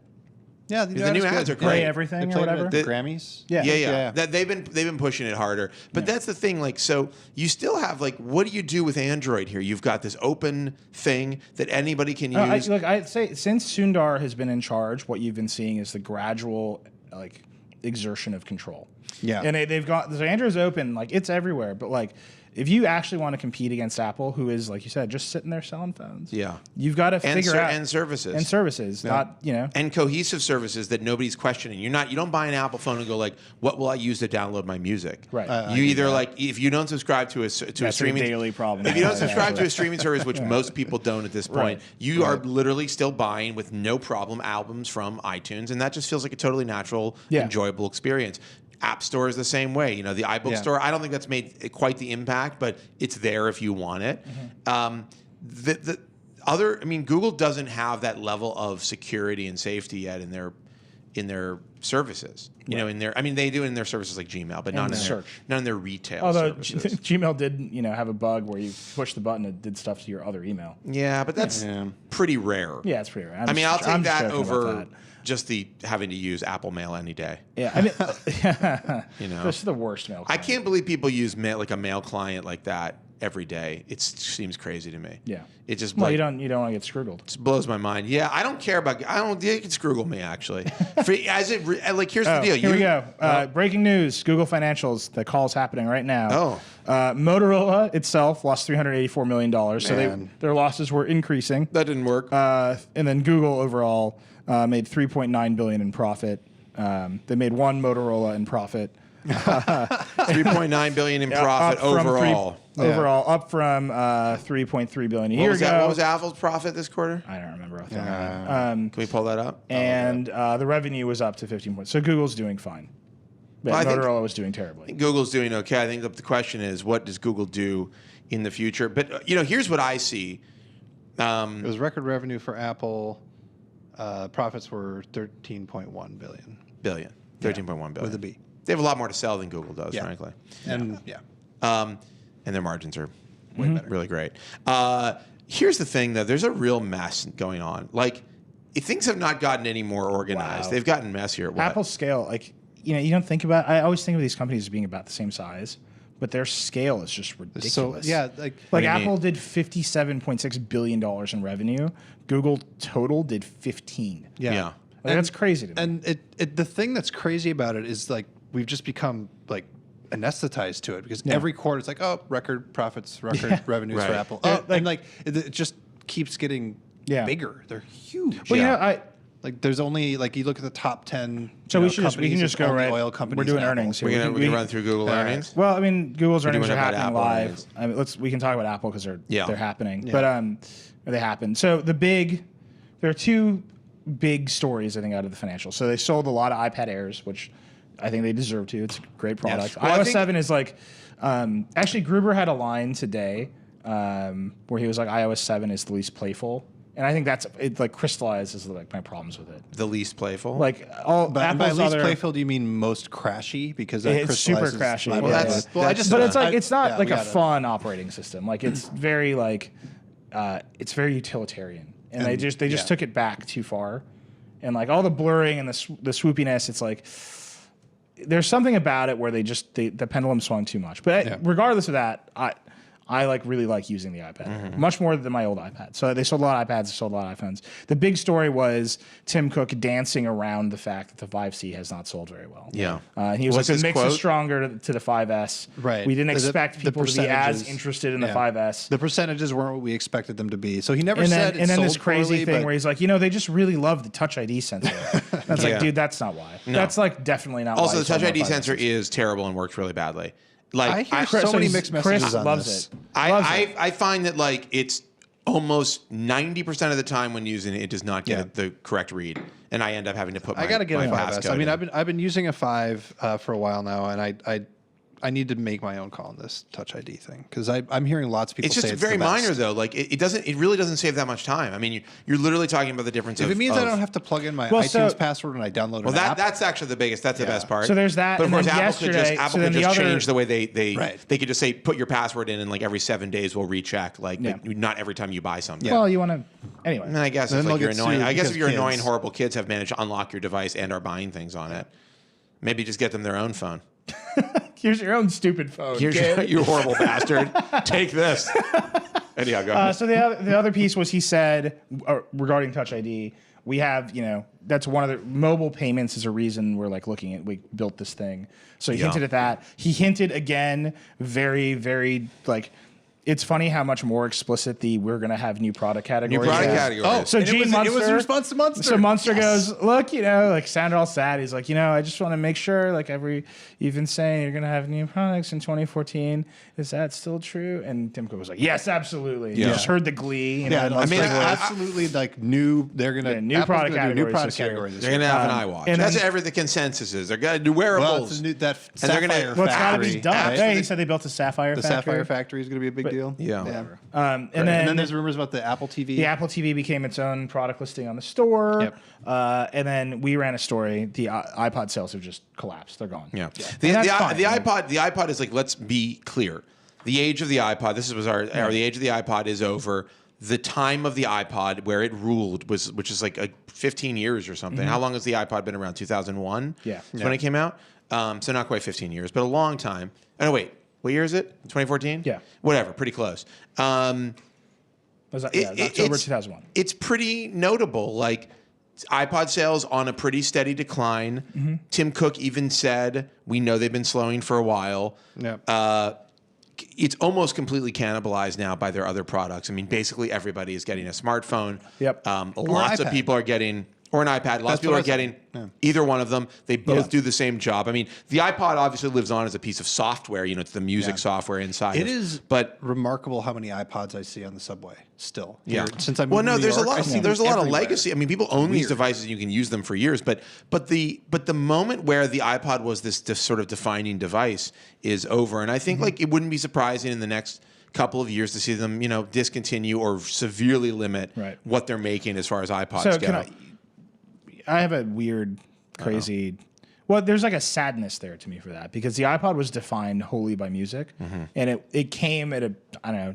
C: Yeah,
A: The new ads are
B: Play
A: great.
B: everything
C: They
B: or
C: played it
B: whatever.
C: at the Grammys.
A: Yeah. They've been pushing it harder, but that's the thing. Like, so you still have like, what do you do with Android here? You've got this open thing that anybody can use.
B: I'd say since Sundar has been in charge, what you've been seeing is the gradual like exertion of control.
C: Yeah,
B: and they've got so Android's open, like it's everywhere, but like. If you actually want to compete against Apple, who is, like you said, just sitting there selling phones, you've got to figure out
A: and services,
B: not
A: and cohesive services that nobody's questioning. You don't buy an Apple phone and go like, what will I use to download my music?
B: Right.
A: You either like if you don't subscribe to a streaming
B: daily problem.
A: If you don't subscribe to a streaming service, which most people don't at this point, you are literally still buying with no problem albums from iTunes, and that just feels like a totally natural, enjoyable experience. App Store is the same way. You know, the iBook Store, I don't think that's made quite the impact, but it's there if you want it. Google doesn't have that level of security and safety yet in their services. You know, they do it in their services like Gmail, but not in their retail services.
B: Gmail did, have a bug where you push the button, it did stuff to your other email.
A: Yeah, but that's pretty rare.
B: Yeah, it's pretty rare.
A: I'll take that over just the having to use Apple Mail any day.
B: Yeah, this is the worst mail client.
A: I can't believe people use mail, like a mail client like that every day. It seems crazy to me.
B: Yeah,
A: it just
B: you don't want to get screwed.
A: It blows my mind. Yeah, I don't care about. You can scroogle me actually. Here's the deal.
B: Here we go. Breaking news: Google financials. The call's happening right now.
A: Oh,
B: Motorola itself lost $384 million, so their losses were increasing.
A: That didn't work.
B: And then Google overall made $3.9 billion in profit. They made one Motorola in profit.
A: $3.9 billion in profit overall.
B: Up from $3.3 billion a year ago.
A: What was Apple's profit this quarter?
B: I don't remember.
A: Can we pull that up?
B: And the revenue was up to 15 points. So Google's doing fine. But Motorola was doing terribly.
A: I think Google's doing okay. I think the question is, what does Google do in the future? But here's what I see.
C: It was record revenue for Apple. Profits were $13.1 billion.
A: 13.1 billion
C: with a B.
A: They have a lot more to sell than Google does, frankly.
C: And
A: and their margins are way better. Really great. Here's the thing, though. There's a real mess going on. Like, things have not gotten any more organized.
B: Wow.
A: They've gotten messier.
B: Apple's scale, you don't think about. I always think of these companies as being about the same size, but their scale is just ridiculous.
C: So
B: Apple did $57.6 billion in revenue. Google total did 15.
A: Yeah.
B: That's crazy to me.
C: And the thing that's crazy about it is like we've just become like anesthetized to it because every quarter it's like, oh, record profits, record revenues for Apple. It just keeps getting bigger. They're huge.
B: Well,
C: there's only you look at the top 10.
B: So we can just go right.
C: Oil companies.
B: We're doing earnings here.
A: We can run through Google earnings.
B: Well, Google's earnings are happening live.
A: Earnings.
B: We can talk about Apple because they're happening. Yeah. But they happen. So there are two big stories I think out of the financials. So they sold a lot of iPad Airs, which I think they deserve to. It's a great product.
A: Yes. Well,
B: iOS 7 is actually Gruber had a line today where he was like, iOS 7 is the least playful. And I think it crystallizes my problems with it.
A: The least playful?
C: By least playful, do you mean most crashy? Because that
B: it's super crashy. It's not a fun operating system. It's very it's very utilitarian. And they just took it back too far. And all the blurring and the swoopiness, it's there's something about it where the pendulum swung too much. But regardless of that, I really like using the iPad much more than my old iPad. So they sold a lot of iPads, they sold a lot of iPhones. The big story was Tim Cook dancing around the fact that the 5C has not sold very well.
A: Yeah.
B: And he was like, the mix is stronger to the 5S.
C: Right.
B: We didn't expect people to be as interested in the 5S.
C: The percentages weren't what we expected them to be. So he never said it.
B: And then this crazy thing where he's like, they just really love the Touch ID sensor. That's dude, that's not why. No. That's definitely not why.
A: Also, the Touch ID sensor is terrible and works really badly.
C: I hear so many mixed messages
B: Chris
C: on
B: loves
C: this.
B: it.
A: I find that it's almost 90% of the time when using it, it does not get the correct read, and I end up having to put.
C: I got to get a 5S.
A: passcode
C: I've been using a 5 for a while now, and I I need to make my own call on this Touch ID thing because I'm hearing lots of people say
A: it's very minor though. Like it really doesn't save that much time. I mean, you're literally talking about the difference.
C: If it means I don't have to plug in my iTunes password when I download an app.
A: That's actually the biggest. That's the best part.
B: So there's that.
A: But of course, Apple could just
B: other,
A: change the way they could just say put your password in, and like every 7 days we'll recheck. Like not every time you buy something.
B: Well, you want to anyway.
A: And I guess if like you're annoying. I guess if you're annoying, horrible kids have managed to unlock your device and are buying things on it. Maybe just get them their own phone.
B: Here's your own stupid phone.
A: Here's you horrible bastard. Take this. Anyhow, go ahead.
B: So the other piece was he said regarding Touch ID, we have, that's one of the mobile payments is a reason we're like looking at, we built this thing. So he hinted at that. He hinted again, very, very like, it's funny how much more explicit we're going to have new product categories.
A: New product categories.
B: Oh, so Gene Munster.
C: It was a response to Munster.
B: So Munster goes, look, like sounded all sad. He's like, I just want to make sure, like you've been saying you're going to have new products in 2014. Is that still true? And Tim Cook was like, yes, absolutely. You just heard the glee.
C: Absolutely like new. They're going to
B: new product categories.
C: New product categories.
A: They're going to have an iWatch. And that's everything. The consensus is they're going to do wearables.
C: Well, that Sapphire factory.
B: Well, it's got to be done. He said they built a Sapphire factory.
C: The Sapphire factory is going to be a big deal.
A: Yeah.
B: And
C: then there's rumors about the Apple TV.
B: The Apple TV became its own product listing on the store. Yep. And then we ran a story. The iPod sales have just collapsed. They're gone.
A: Yeah. The iPod is like, let's be clear. The age of the iPod, the age of the iPod is over. The time of the iPod where it ruled which is like 15 years or something. Mm-hmm. How long has the iPod been around? 2001?
B: Yeah.
A: That's when it came out. So not quite 15 years, but a long time. Oh, no, wait. What year is it? 2014?
B: Yeah.
A: Whatever, pretty close.
B: October 2001.
A: It's pretty notable. Like, iPod sales on a pretty steady decline. Mm-hmm. Tim Cook even said, we know they've been slowing for a while.
C: Yeah.
A: It's almost completely cannibalized now by their other products. I mean, basically everybody is getting a smartphone.
B: Yep.
A: Lots of people are getting... Or an iPad. Lots of people are getting either one of them. They both do the same job. I mean, the iPod obviously lives on as a piece of software. It's the music software inside.
C: It is remarkable how many iPods I see on the subway still.
A: Yeah.
C: Since I moved to New
A: there's
C: York,
A: there's a lot of legacy. I mean, people own these devices and you can use them for years. But the moment where the iPod was this sort of defining device is over. And I think like it wouldn't be surprising in the next couple of years to see them, discontinue or severely limit what they're making as far as iPods go.
B: I have a weird, crazy... Well, there's like a sadness there to me for that because the iPod was defined wholly by music. Mm-hmm. And it came at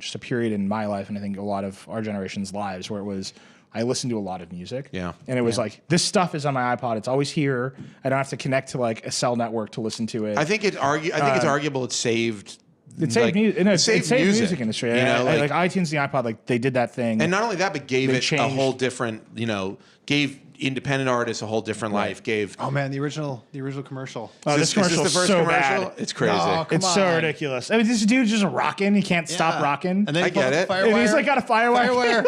B: just a period in my life and I think a lot of our generation's lives where it was, I listened to a lot of music.
A: Yeah.
B: And it was like, this stuff is on my iPod. It's always here. I don't have to connect to like a cell network to listen to it.
A: I think it's arguable it saved...
B: It saved music industry. Like iTunes and the iPod, like they did that thing.
A: And not only that, but gave it a whole different, gave independent artists a whole different life.
C: Oh man, the original commercial.
B: Oh, this commercial is so bad.
A: It's crazy.
B: No, it's so ridiculous. I mean, this dude's just rocking. He can't stop rocking.
A: And then I get it.
B: And he's like got a firewire.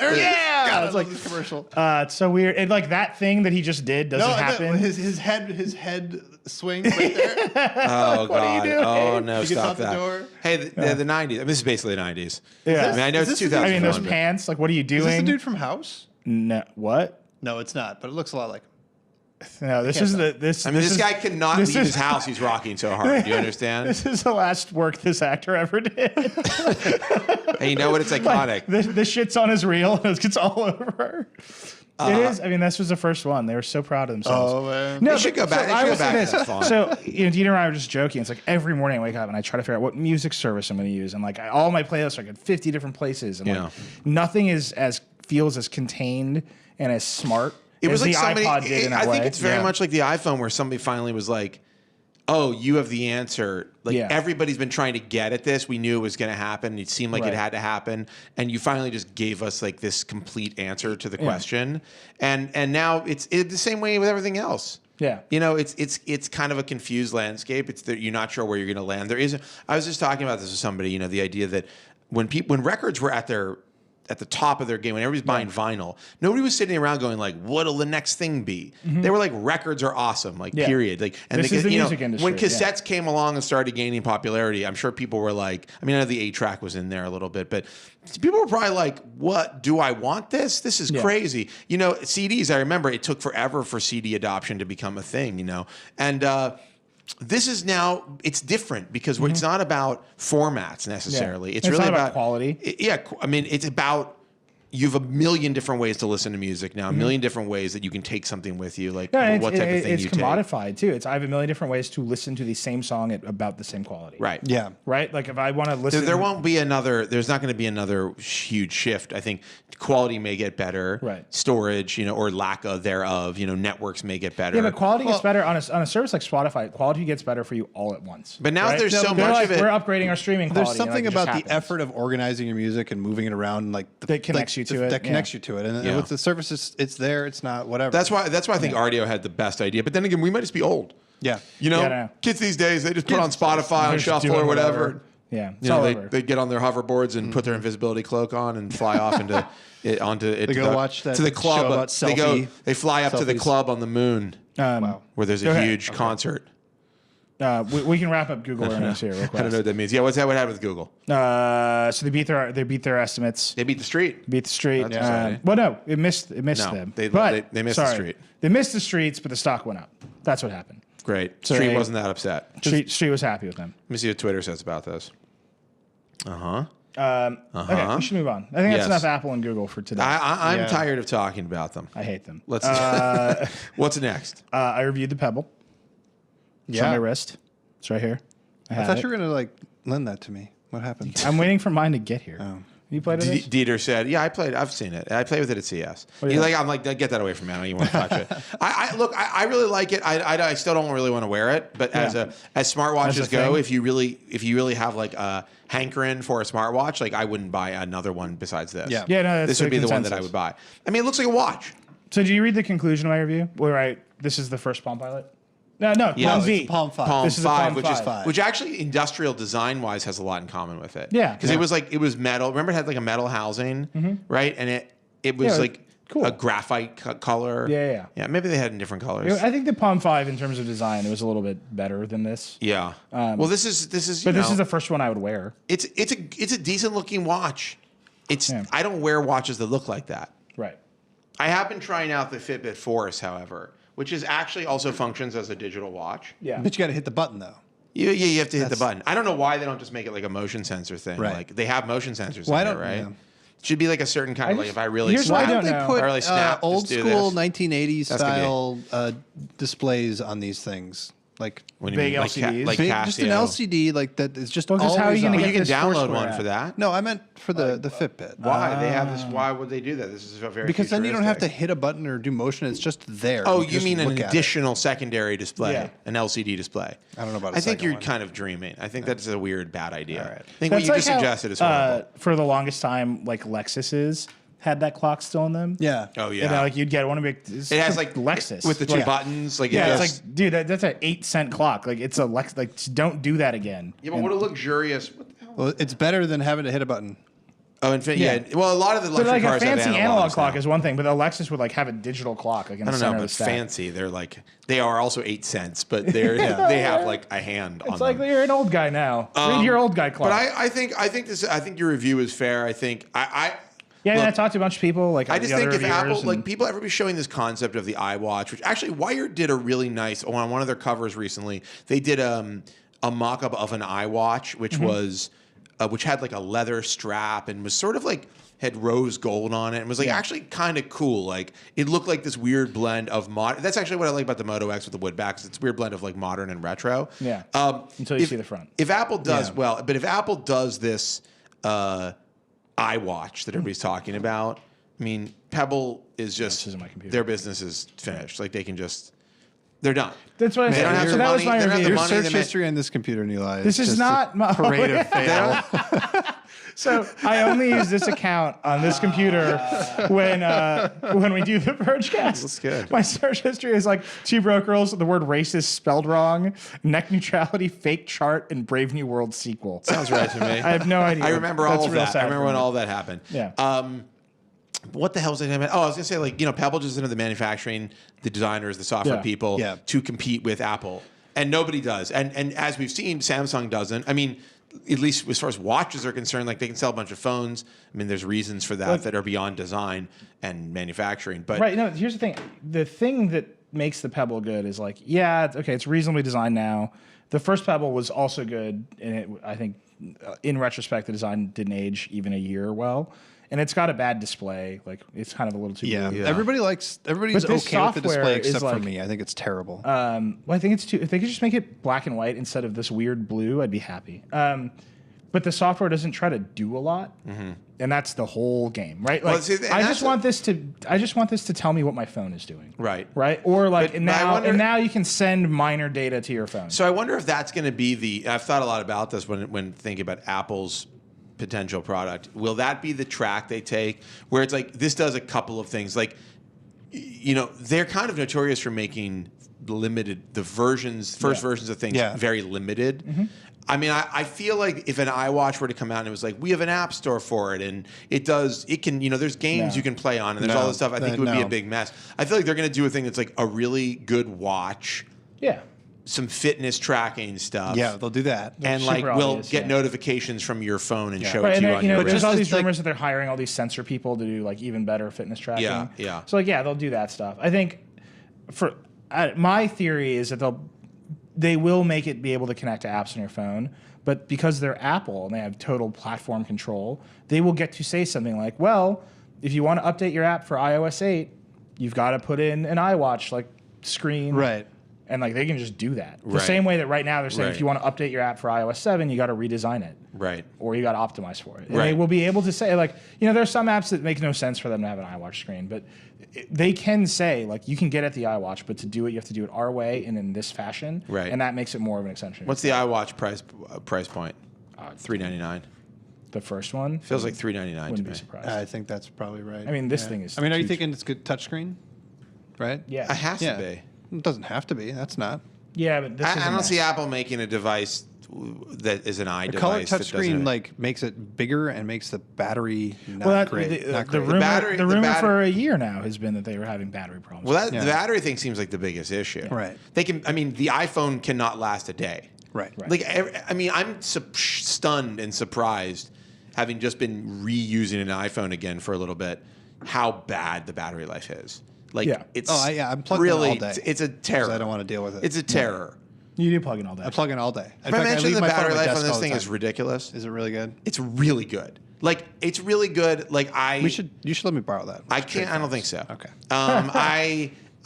C: Yeah,
B: it's like
C: this commercial.
B: It's so weird. And like that thing that he just did doesn't happen.
C: His head swings right there.
A: Oh god!
B: What are you doing?
A: Oh no!
C: He gets
A: Stop
C: out
A: that.
C: the door.
A: Hey, the 90s. I mean, this is basically the 90s.
B: Yeah.
A: I mean, I know it's 2000.
B: I mean, those pants. Like, what are you doing?
C: Is this the dude from House?
B: No. What?
C: No, it's not. But it looks a lot like.
B: No, this is this.
A: I mean, this guy cannot leave his house. He's rocking so hard. Do you understand?
B: This is the last work this actor ever did.
A: And you know what? It's iconic.
B: Like, this shit's on his reel. It gets all over. It is. I mean, this was the first one. They were so proud of themselves.
C: Oh man!
A: No, they should go back.
B: I will say this. So, Dean and I were just joking. It's like every morning I wake up and I try to figure out what music service I'm going to use, and like all my playlists are like in 50 different places, and like nothing feels as contained and as smart. It was like the iPod did in a way.
A: I think it's very much like the iPhone, where somebody finally was like, "Oh, you have the answer." Like everybody's been trying to get at this. We knew it was going to happen. It seemed like it had to happen, and you finally just gave us like this complete answer to the question. And now it's the same way with everything else.
B: Yeah,
A: it's kind of a confused landscape. It's that you're not sure where you're going to land. I was just talking about this with somebody. The idea that when records were at the top of their game, when everybody's buying vinyl, nobody was sitting around going like, "What'll the next thing be?" Mm-hmm. They were like, "Records are awesome," like period. Like, and
B: this is the music industry.
A: When cassettes came along and started gaining popularity, I'm sure people were like, I mean, I know the 8-track was in there a little bit, but people were probably like, "What? Do I want this? This is crazy." CDs. I remember it took forever for CD adoption to become a thing. And This is now, it's different because it's not about formats necessarily.
B: Yeah.
A: It's really
B: not about quality.
A: I mean, it's about, you have a million different ways to listen to music now, a million different ways that you can take something with you, like what type of thing you take.
B: It's commodified too. I have a million different ways to listen to the same song at about the same quality.
A: Right.
C: Yeah.
B: Right? Like if I want to listen...
A: There won't be there's not going to be another huge shift. I think quality may get better.
B: Right.
A: Storage, or lack of thereof, networks may get better.
B: Yeah, but quality gets better on a service like Spotify. Quality gets better for you all at once.
A: But now
B: right?
A: there's so much of it.
B: We're upgrading our streaming quality.
C: There's something
B: it
C: about
B: just
C: the effort of organizing your music and moving it around, and
B: that connects you to it.
C: That connects you to it. And with the services, it's there. It's not whatever.
A: That's why I think Rdio had the best idea. But then again, we might just be old.
C: Yeah.
A: Kids these days, they just put on Spotify on shuffle or whatever.
B: Yeah,
A: they get on their hoverboards and put their invisibility cloak on and fly off into
C: watch that
A: to the club.
C: show about
A: They fly up to the club on the moon, where there's a huge concert.
B: We can wrap up Google earnings here real quick.
A: I don't know what that means. Yeah, what happened with Google?
B: So they beat their estimates.
A: They beat the street.
B: Beat the street.
A: That's exciting.
B: Well, no, it missed them.
A: They missed the street.
B: They missed the streets, but the stock went up. That's what happened.
A: Great.
B: So
A: Street wasn't that upset.
B: Street was happy with them.
A: Let me see what Twitter says about this.
B: Okay, we should move on. I think that's enough Apple and Google for today.
A: I'm tired of talking about them.
B: I hate them.
A: Let's. What's next?
B: I reviewed the Pebble. It's on my wrist. It's right here.
C: I thought you were going to lend that to me. What happened?
B: I'm waiting for mine to get here.
C: Oh.
B: You played with it?
A: Dieter said, "Yeah, I played. I've seen it. I play with it at CS." I'm like, get that away from me. I don't even want to touch it. I really like it. I still don't really want to wear it, but as smartwatches go, if you really have like a hankering for a smartwatch, I wouldn't buy another one besides this.
B: Yeah, no, that's
A: this would be the one that I would buy. I mean, it looks like a watch.
B: So, did you read the conclusion of my review? Where this is the first Palm Pilot. No, Palm V.
C: Palm 5.
A: Palm
B: This is
A: 5,
B: the Palm 5.
A: which actually industrial design wise has a lot in common with it.
B: Yeah.
A: Because it was metal. Remember it had like a metal housing, right? And it was
B: cool.
A: a graphite color.
B: Yeah.
A: Yeah, maybe they had in different colors.
B: I think the Palm 5 in terms of design, it was a little bit better than this.
A: Yeah. Well, this is
B: But this is the first one I would wear.
A: It's a decent looking watch. I don't wear watches that look like that.
B: Right.
A: I have been trying out the Fitbit Force, however, which is actually also functions as a digital watch.
B: Yeah.
C: But you got to hit the button, though.
A: You have to hit the button. I don't know why they don't just make it like a motion sensor thing.
C: Right.
A: Like they have motion sensors
C: Why
A: in there,
C: don't-
A: right?
C: yeah.
A: It should be like a certain kind of if I really
B: here's why I
A: snap.
B: don't
C: Why
B: know.
C: don't they
A: I really
C: put
A: snap,
C: old
A: just do
C: school
A: this.
C: 1980s
A: That's gonna
C: style displays on these things? Like
A: What do
B: Big
A: mean?
B: LCDs?
A: Like
C: big, just an
A: Casio?
C: LCD like that is just
B: Well, 'cause how are you
C: always
B: gonna
C: on.
A: Well, you
B: get
A: can
B: this
A: download
B: Foursquare
A: one
B: app?
A: for that.
C: No, I meant for the Fitbit.
A: Why? They have this. Why would they do that? This is a very
C: Because then you don't have to
A: futuristic.
C: hit a button or do motion. It's just there.
A: Oh,
C: You
A: you
C: just
A: mean an
C: look at it.
A: additional secondary display,
B: Yeah.
A: an LCD display?
C: I don't know about a
A: I think
C: second
A: you're
C: one.
A: kind of dreaming. I think that's a weird, bad idea.
C: All right.
A: I think what you just suggested is horrible.
B: For the longest time, Lexuses had that clock still in them.
C: Yeah.
A: Oh yeah.
B: And, you'd get one big.
A: It has like
B: Lexus
A: with the two buttons. Like
B: Yeah,
A: it
B: it's like, dude, that's an 8-cent clock. Like it's a Lex. Like, don't do that again.
A: yeah, but what a luxurious. What the hell?
C: Well, it's better than having to hit a button.
A: Oh, yeah. Well, a lot of the
B: But
A: luxury
B: a
A: cars have
B: fancy analog
A: analogs
B: clock
A: now.
B: is one thing, but a Lexus would have a digital clock like in
A: I
B: the
A: don't know,
B: center of the
A: but
B: stack.
A: fancy. They are also 8 cents, but they have like a hand on
B: It's like
A: them.
B: you're an old guy now. Read your old guy clock.
A: But I think your review is fair. I think
B: and I
A: look,
B: talked to a bunch of people.
A: I just
B: the
A: think
B: other
A: if Apple,
B: reviewers, and-
A: people ever be showing this concept of the iWatch, which actually Wired did a really nice on one of their covers recently. They did a mock-up of an iWatch, which was which had like a leather strap and was sort of like had rose gold on it and was like actually kind of cool. Like it looked like this weird blend of modern. That's actually what I like about the Moto X with the wood backs. It's a weird blend of like modern and retro.
B: Yeah. Until you see the front.
A: If Apple does if Apple does this iWatch that everybody's talking about, I mean, Pebble is just
B: isn't my computer.
A: their business is finished. Like they can just they're done.
B: That's what I
A: They
B: said.
A: don't have
B: So
A: the
B: that was
A: money-
B: my
A: they don't have
B: review.
A: the
C: Your
A: money
C: search
A: to make-
C: history on this computer, Neil.
B: This is not my
C: parade of fail.
B: So I only use this account on this computer when we do the Vergecast.
A: That's good.
B: My search history is like two broke girls, the word racist spelled wrong, net neutrality, fake chart, and Brave New World sequel.
A: Sounds right to me.
B: I have no idea.
A: I remember
B: That's
A: all of
B: real
A: that.
B: sad
A: I remember
B: for
A: when
B: me.
A: all that happened.
B: Yeah.
A: What the hell was I talking about? Oh, I was gonna say Pebble just into the manufacturing, the designers, the software people to compete with Apple, and nobody does. And as we've seen, Samsung doesn't. I mean, at least as far as watches are concerned, like they can sell a bunch of phones. I mean, there's reasons for that that are beyond design and manufacturing. But
B: Right. No, here's the thing. The thing that makes the Pebble good is like, yeah, okay, it's reasonably designed now. The first Pebble was also good, and I think in retrospect, the design didn't age even a year well. And it's got a bad display. Like, it's kind of a little too blue.
C: Everybody's okay with the display except for me. I think it's terrible.
B: Well, I think it's too. If they could just make it black and white instead of this weird blue, I'd be happy. But the software doesn't try to do a lot, and that's the whole game, right? Like, I just want this to tell me what my phone is doing,
A: right?
B: Or like, and now you can send minor data to your phone.
A: So I wonder if that's going to be the. I've thought a lot about this when thinking about Apple's potential product. Will that be the track they take, where it's like this does a couple of things, like, you know, they're kind of notorious for making versions of things very limited. I mean, I feel like if an iWatch were to come out and it was like, we have an app store for it, and it can, you know, there's games you can play on, and there's all this stuff, I think it would be a big mess. I feel like they're going to do a thing that's like a really good watch.
B: Yeah.
A: Some fitness tracking stuff.
C: Yeah, they'll do that.
A: And like we'll get notifications from your phone and show it to you on your wrist.
B: There's all these rumors that they're hiring all these sensor people to do like even better fitness tracking.
A: Yeah.
B: So like, yeah, they'll do that stuff. I think my theory is that they will make it be able to connect to apps on your phone, but because they're Apple and they have total platform control, they will get to say something like, well, if you want to update your app for iOS 8, you've got to put in an iWatch like screen.
C: Right.
B: And like they can just do that. The same way that right now they're saying if you want to update your app for iOS 7, you got to redesign it.
A: Right.
B: Or you got to optimize for it. And they will be able to say, like, you know, there's some apps that make no sense for them to have an iWatch screen, but they can say, like, you can get at the iWatch, but to do it, you have to do it our way and in this fashion.
A: Right.
B: And that makes it more of an extension.
A: What's the iWatch price point? $399.
B: The first one?
A: Feels like $399 to me.
B: Be surprised.
C: I think that's probably right.
B: I mean, this thing is.
C: I mean, are you thinking it's good touchscreen? Right?
B: Yeah.
A: It has to be.
C: It doesn't have to be. That's not.
B: Yeah, but this is
A: I don't see Apple making a device that is an
C: The color touchscreen like makes it bigger and makes the battery not great.
B: The rumor for a year now has been that they were having battery problems.
A: Well, the battery thing seems like the biggest issue.
C: Right.
A: They can. I mean, the iPhone cannot last a day.
C: Right.
A: Like, I mean, I'm stunned and surprised, having just been reusing an iPhone again for a little bit, how bad the battery life is. Like, it's
C: I'm plugging
A: really,
C: in all day.
A: It's a terror.
C: I don't want to deal with it.
A: It's a terror.
B: You do plug in all day.
C: I plug in all day.
A: In fact, I mentioned the battery life on this thing is ridiculous.
C: Is it really good?
A: It's really good. Like, it's really good. Like,
C: you should let me borrow that.
A: I can't. I don't think so.
C: Okay.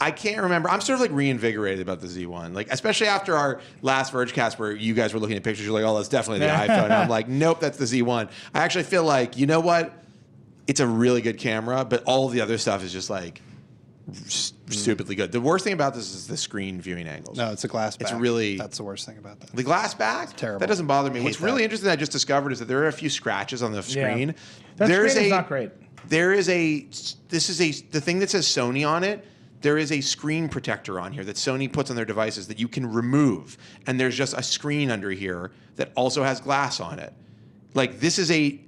A: I can't remember. I'm sort of like reinvigorated about the Z1. Like, especially after our last Vergecast where you guys were looking at pictures, you're like, oh, that's definitely the iPhone. And I'm like, nope, that's the Z1. I actually feel like, you know what? It's a really good camera, but all of the other stuff is just like stupidly good. The worst thing about this is the screen viewing angles.
C: No, it's a glass back.
A: It's really...
C: That's the worst thing about that.
A: The glass back?
C: It's terrible.
A: That doesn't bother me. What's really interesting that I just discovered is that there are a few scratches on the screen.
B: Yeah. That screen is not great.
A: The thing that says Sony on it, there is a screen protector on here that Sony puts on their devices that you can remove. And there's just a screen under here that also has glass on it. Like, this is a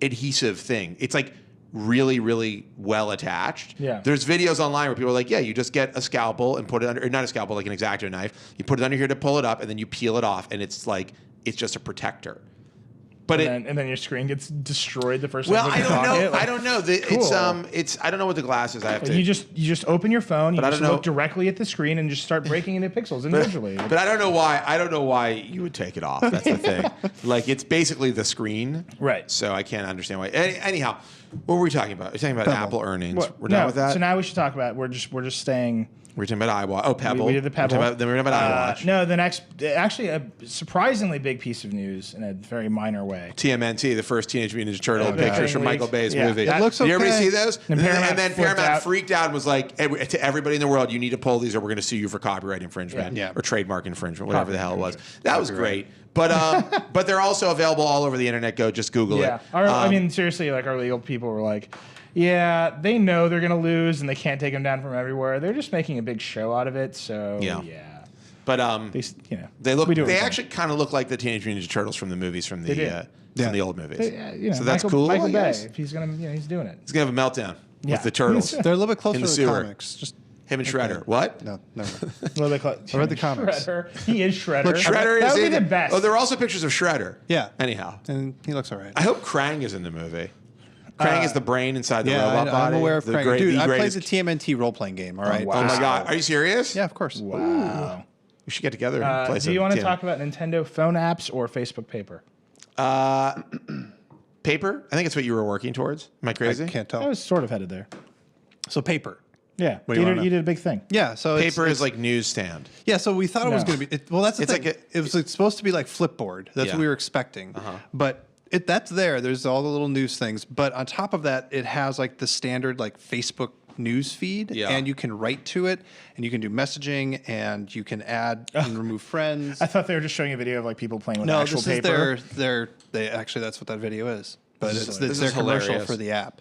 A: adhesive thing. It's like really, really well attached.
B: Yeah.
A: There's videos online where people are like, yeah, you just get a scalpel and put it under, or not a scalpel, like an X-Acto knife. You put it under here to pull it up, and then you peel it off, and it's like, it's just a protector. But
B: and then your screen gets destroyed the first time.
A: Well, I don't know. I don't know. It's I don't know what the glass is. I have to.
B: You just open your phone. You just look directly at the screen and just start breaking into pixels individually.
A: But I don't know why. I don't know why you would take it off. That's the thing. Like, it's basically the screen.
B: Right.
A: So I can't understand why. Anyhow, what were we talking about? We're talking about Apple earnings. We're done with that.
B: So now we should talk about. We're just staying.
A: We're talking about iWatch. Oh, Pebble.
B: We did the Pebble.
A: Then we're talking about iWatch.
B: No, the next, actually, a surprisingly big piece of news in a very minor way.
A: TMNT, the first Teenage Mutant Ninja Turtle pictures from Michael Bay's movie.
C: It looks okay.
A: Did everybody see those?
B: And
A: then Paramount freaked out and was like, to everybody in the world, you need to pull these or we're going to sue you for copyright infringement or trademark infringement, whatever the hell it was. That was great. But they're also available all over the internet. Go just Google it.
B: I mean, seriously, like, our legal people were like, yeah, they know they're going to lose and they can't take them down from everywhere. They're just making a big show out of it. So, yeah.
A: But they actually kind of look like the Teenage Mutant Ninja Turtles from the movies from the old movies. So that's cool.
B: Michael Bay, if he's going to, he's doing it.
A: He's going to have a meltdown with the turtles.
C: They're a little bit closer
A: in the
C: to the
A: sewer.
C: comics. Just
A: him and Shredder. What?
C: No, never.
B: A little bit close.
C: I read the comics.
B: Shredder. He is Shredder.
A: But Shredder
B: that
A: is
B: would be the best.
A: Oh, there are also pictures of Shredder.
C: Yeah.
A: Anyhow.
C: And he looks all right.
A: I hope Krang is in the movie. Krang is the brain inside the robot body.
C: I'm aware of
A: the
C: Krang. Dude, I played
A: greatest-
C: the TMNT role-playing game, all right?
B: wow.
A: Oh my god, are you serious?
C: Yeah, of course.
B: Wow.
A: We should get together and play some.
B: Do you want to
A: TM.
B: talk about Nintendo phone apps or Facebook Paper?
A: Paper? I think it's what you were working towards. Am I crazy?
C: I can't
B: I
C: tell.
B: was sort of headed there.
C: So paper.
B: Yeah,
C: What do you wanna know?
B: you did a big thing.
C: Yeah, so
A: Paper
C: it's
A: is like newsstand.
C: Yeah, so we thought it was
B: No.
C: going to be. Well, that's the
A: It's
C: thing.
A: like
C: It was supposed to be like Flipboard. That's
A: Yeah.
C: what we were expecting. But that's there. There's all the little news things. But on top of that, it has like the standard like Facebook news feed,
A: Yeah.
C: and you can write to it, and you can do messaging, and you can add and remove friends.
B: I thought they were just showing a video of like people playing with
C: No,
B: actual
C: this
B: paper.
C: is they actually that's what that video is. But
A: This
C: it's
A: is
C: their commercial
A: hilarious.
C: for the app.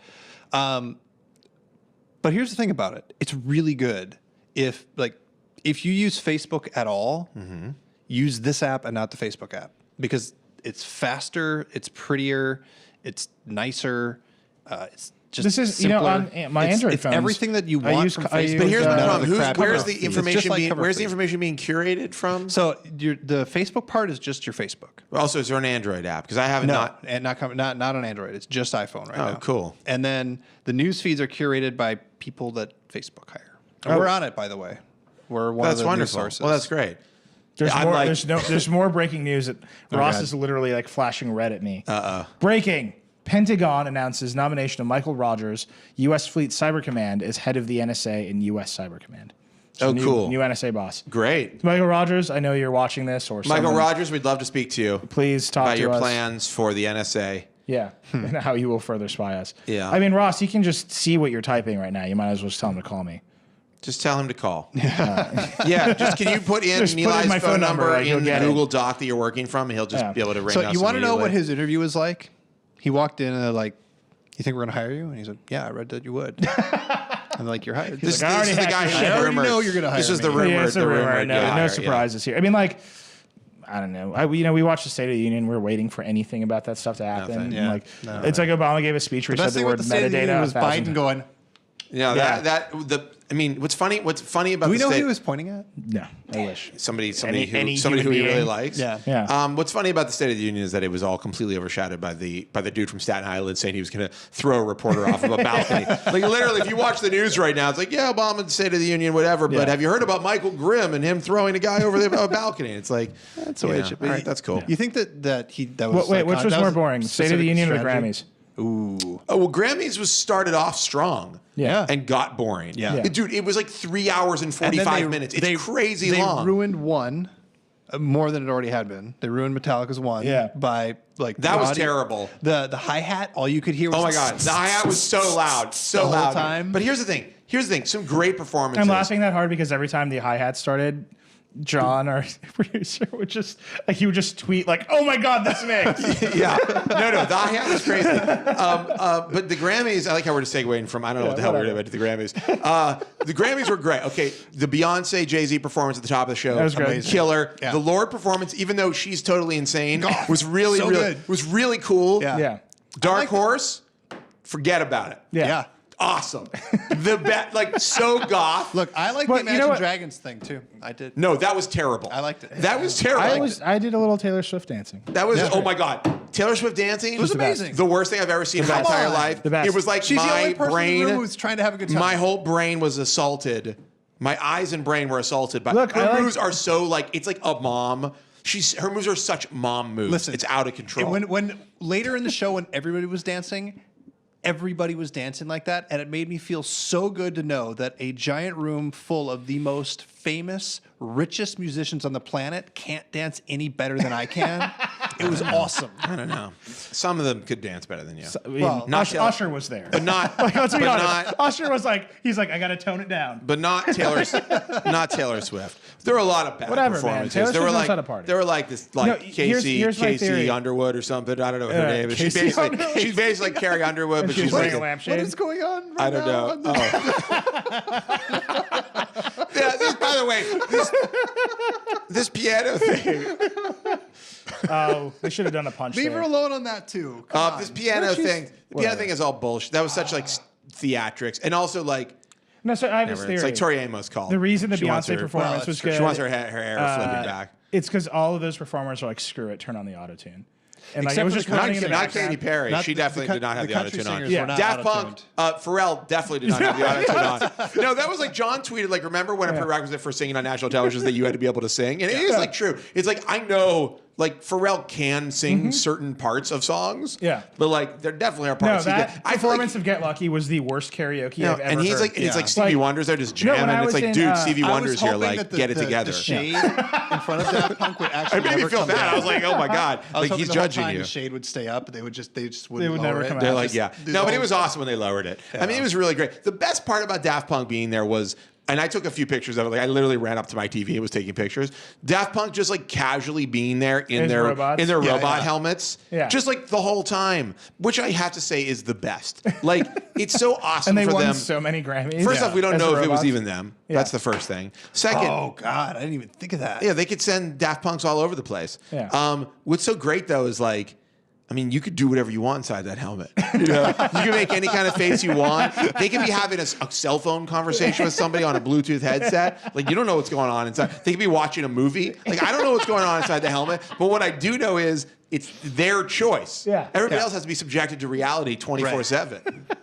C: But here's the thing about it. It's really good. If you use Facebook at all, use this app and not the Facebook app because it's faster, it's prettier, it's nicer, it's just
B: This is,
C: simpler.
B: on my Android
C: it's
B: phones.
C: everything that you
B: I
C: want
B: use-
C: from
B: I
C: Facebook.
B: use,
A: But here's the
C: none of
A: problem.
C: crap
A: Where's
C: cover
A: the
C: feed. It's
A: information
C: just like
A: being?
C: cover
A: Where's the
C: feed.
A: information being curated from?
C: So the Facebook part is just your Facebook.
A: Also, is there an Android app? Because I have
C: No,
A: not.
C: and not on Android. It's just iPhone right now.
A: Oh, cool.
C: And then the news feeds are curated by people that Facebook hire. And we're on it, by the way. We're one
A: That's
C: of the news
A: wonderful.
C: sources.
A: Well, that's great.
B: There's
A: I'm
B: more.
A: like-
B: There's more breaking news. That Ross
C: God.
B: is literally like flashing red at me. Breaking. Pentagon announces nomination of Michael Rogers, U.S. Fleet Cyber Command, as head of the NSA and U.S. Cyber Command. So
A: Oh,
B: new,
A: cool.
B: New NSA boss.
A: Great.
B: Michael Rogers, I know you're watching this, or
A: Michael
B: someone,
A: Rogers, we'd love to speak to you
B: please talk
A: about
B: to
A: your
B: us.
A: plans for the NSA.
B: Yeah, and how you will further spy us.
A: Yeah.
B: I mean, Ross, you can just see what you're typing right now. You might as well just tell him to call me.
A: Just tell him to call. Yeah, just can you put in
B: Just put in
A: Eli's
B: my
A: phone
B: phone number,
A: number
B: like, you'll
A: in the
B: get it.
A: Google Doc that you're working from, and he'll just
B: Yeah.
A: be able to ring
C: So
A: us
C: you want to know what
A: immediately.
C: his interview was like? He walked in and like, you think we're going to hire you? And he said, yeah, I read that you would. I'm like, you're hired.
A: This,
B: like, I
A: this is the
B: already
A: guy
B: have
A: who
B: to- I
C: already
A: rumored.
C: know you're gonna
A: This
C: hire
A: is the
C: me.
A: rumor.
B: Yeah, it's a rumor.
A: rumored
B: No,
A: hire,
B: no
A: yeah.
B: surprises here. I mean, like, I don't know. We watched the State of the Union. We're waiting for anything about that stuff to happen.
A: Nothing.
B: And,
C: Yeah.
B: like, it's like Obama gave a speech where he said
C: Best
B: the
C: thing
B: word
C: with the State of the
B: metadata.
C: Union was
B: 1,000
C: Biden going,
A: Yeah, I mean, what's funny about
C: do we
A: the
C: know who
A: state?
C: he was pointing at?
B: No, I wish.
A: Somebody
B: any
A: who he
B: human
A: really
B: being.
A: likes.
C: Yeah.
B: Yeah.
A: What's funny about the State of the Union is that it was all completely overshadowed by the dude from Staten Island saying he was going to throw a reporter off of a balcony. Like literally, if you watch the news right now, it's like, yeah, Obama, the State of the Union, whatever. But
B: Yeah.
A: have you heard about Michael Grimm and him throwing a guy over the balcony? It's like that's
C: the way it should be.
A: All right, that's cool.
C: You think that was
B: Wait,
C: like,
B: which was
C: that
B: more
C: a
B: boring, State of the
C: specific
B: Union or the
C: strategy?
B: Grammys?
C: Ooh.
A: Oh well, Grammys was started off strong.
B: Yeah.
A: And got boring.
C: Yeah.
A: Dude, it was like 3 hours and
C: And then
A: 45 minutes. It's crazy
C: they
A: long.
C: ruined one more than it already had been. They ruined Metallica's one by like
A: That
C: the
A: was
C: audio-
A: terrible.
C: The hi-hat, all you could hear was
A: Oh my god, the hi-hat was so loud, so
C: The whole
A: loud.
C: time.
A: But here's the thing. Some great performances.
B: I'm laughing that hard because every time the hi-hat started, John, our producer, would just like he would just tweet like, "Oh my God, that's me!"
A: Yeah, no, the hi-hat was crazy. But the Grammys, I like how we're just segueing from. I don't know what the hell we're doing to the Grammys. The Grammys were great. Okay, the Beyonce Jay-Z performance at the top of the show,
B: That was great.
C: Amazing.
A: killer.
C: Yeah.
A: The Lorde performance, even though she's totally insane, was really,
C: so
A: really,
C: good.
A: was really cool.
C: Yeah.
B: Yeah.
A: Dark Horse, forget about it.
B: Yeah.
A: Awesome. The bet, like so goth.
C: Look, I like
B: But
C: the
B: you know
C: Imagine
B: what?
C: Dragons thing too. I did.
A: No, that was terrible.
C: I liked it.
A: That was terrible.
B: I did a little Taylor Swift dancing.
A: That was
C: Yeah.
A: oh my god, Taylor Swift dancing
C: It was
B: the best.
C: amazing.
A: The worst thing I've ever seen in my
B: best.
A: entire
C: Come on.
A: life.
B: The best.
A: It was like
C: She's the
A: my
C: only person in the room
A: brain,
C: who's trying to have a good time.
A: my whole brain was assaulted. My eyes and brain were assaulted by
B: Look, I
A: her
B: like-
A: moves are so like it's like a mom. Her moves are such mom moves.
C: Listen,
A: it's out of control.
C: When later in the show, when everybody was dancing, everybody was dancing like that, and it made me feel so good to know that a giant room full of the most famous, richest musicians on the planet can't dance any better than I can. It was awesome.
A: I don't know. Some of them could dance better than you.
B: I mean,
C: Well,
A: not
B: Usher,
A: Taylor-
B: Usher was there.
A: but not.
B: Let's be
A: but
B: honest.
A: not.
B: Usher was like, he's like, I got to tone it down.
A: But not Taylor. Not Taylor Swift. There were a lot of bad
B: Whatever, man.
A: performances.
B: Taylor
A: there
B: Swift
A: were
B: knows
A: like
B: how to party.
A: there were like this like
B: No, here's my theory.
A: Casey Underwood or something. I don't know what her name is. She's
B: Casey
A: basically
B: Underwood.
A: she's basically like Carrie Underwood, but
B: She's
A: she's
B: wearing
A: like
B: a lampshade.
C: What is going on right
A: I don't
C: now?
A: know. Yeah, by the way, this piano thing.
B: Oh, they should have done a punch.
C: Leave
B: there.
C: her alone on that too. Come on.
A: This piano
B: Well, she's-
A: thing. The piano
B: whatever.
A: thing is all bullshit. That was such like theatrics, and also like
B: No, so I have this
A: never.
B: theory.
A: It's like Tori Amos called.
B: The reason the
A: She wants
B: Beyonce
A: her-
B: performance
C: that's
B: was
C: true.
B: good.
A: She wants her hair flipping back.
B: It's because all of those performers are like, screw it, turn on the auto tune. And like,
C: Except
B: it was
C: for
B: just
C: the
B: running in the
A: not
B: background.
A: Katy Perry.
C: Not
A: She
C: the-
A: definitely
C: the
A: did not have the
C: country
A: auto-tune on.
C: singers
B: Yeah.
C: were not
A: Daft Punk,
C: auto-tuned.
A: Pharrell definitely did not have the auto-tune on. No, that was like John tweeted, like, remember when a prerequisite for singing on national television is that you had to be able to sing? And it is like true. It's like, I know, like, Pharrell can sing certain parts of songs.
B: Yeah.
A: But like, there definitely are
B: No,
A: parts.
B: that
A: I feel like,
B: performance of Get Lucky was the worst karaoke I've ever
A: and he's
B: heard.
A: like, it's like Stevie
B: Like,
A: Wonder's there just
B: no,
A: jamming.
B: when I
A: and it's
B: was
A: like,
B: in,
A: dude, Stevie
C: I was
A: Wonder's here,
C: hoping
A: like,
C: that
A: get it together.
C: The shade in front of Daft Punk would actually
A: It made me
C: never
A: feel
C: come
A: bad.
C: down.
A: I was like, oh my God.
C: I was
A: Like,
C: hoping
A: he's
C: the whole
A: judging
C: time
A: you.
C: The shade would stay up, but they would
B: They
C: wouldn't
B: would
C: lower
B: never
C: it.
B: come out.
A: They're
B: Just
A: like, yeah.
C: do
A: No,
C: the
A: but it
C: whole-
A: was awesome when they lowered it. I mean, it was really great. The best part about Daft Punk being there was, and I took a few pictures of it. Like, I literally ran up to my TV and was taking pictures. Daft Punk just like casually being there in
B: His
A: their
B: robots?
A: robot helmets,
B: Yeah.
A: just like the whole time, which I have to say is the best. Like, it's so awesome
B: and they
A: for
B: won
A: them.
B: so many Grammys.
A: First off, we don't
B: as
A: know if it was
B: robots.
A: even them. That's the first thing. Second,
C: Oh God, I didn't even think of that.
A: yeah, they could send Daft Punks all over the place.
B: Yeah.
A: What's so great though is like, I mean, you could do whatever you want inside that helmet. You know? You can make any kind of face you want. They can be having a cell phone conversation with somebody on a Bluetooth headset. Like, you don't know what's going on inside. They could be watching a movie. Like, I don't know what's going on inside the helmet. But what I do know is it's their choice.
B: Yeah.
A: Everybody else has to be subjected to reality 24/7.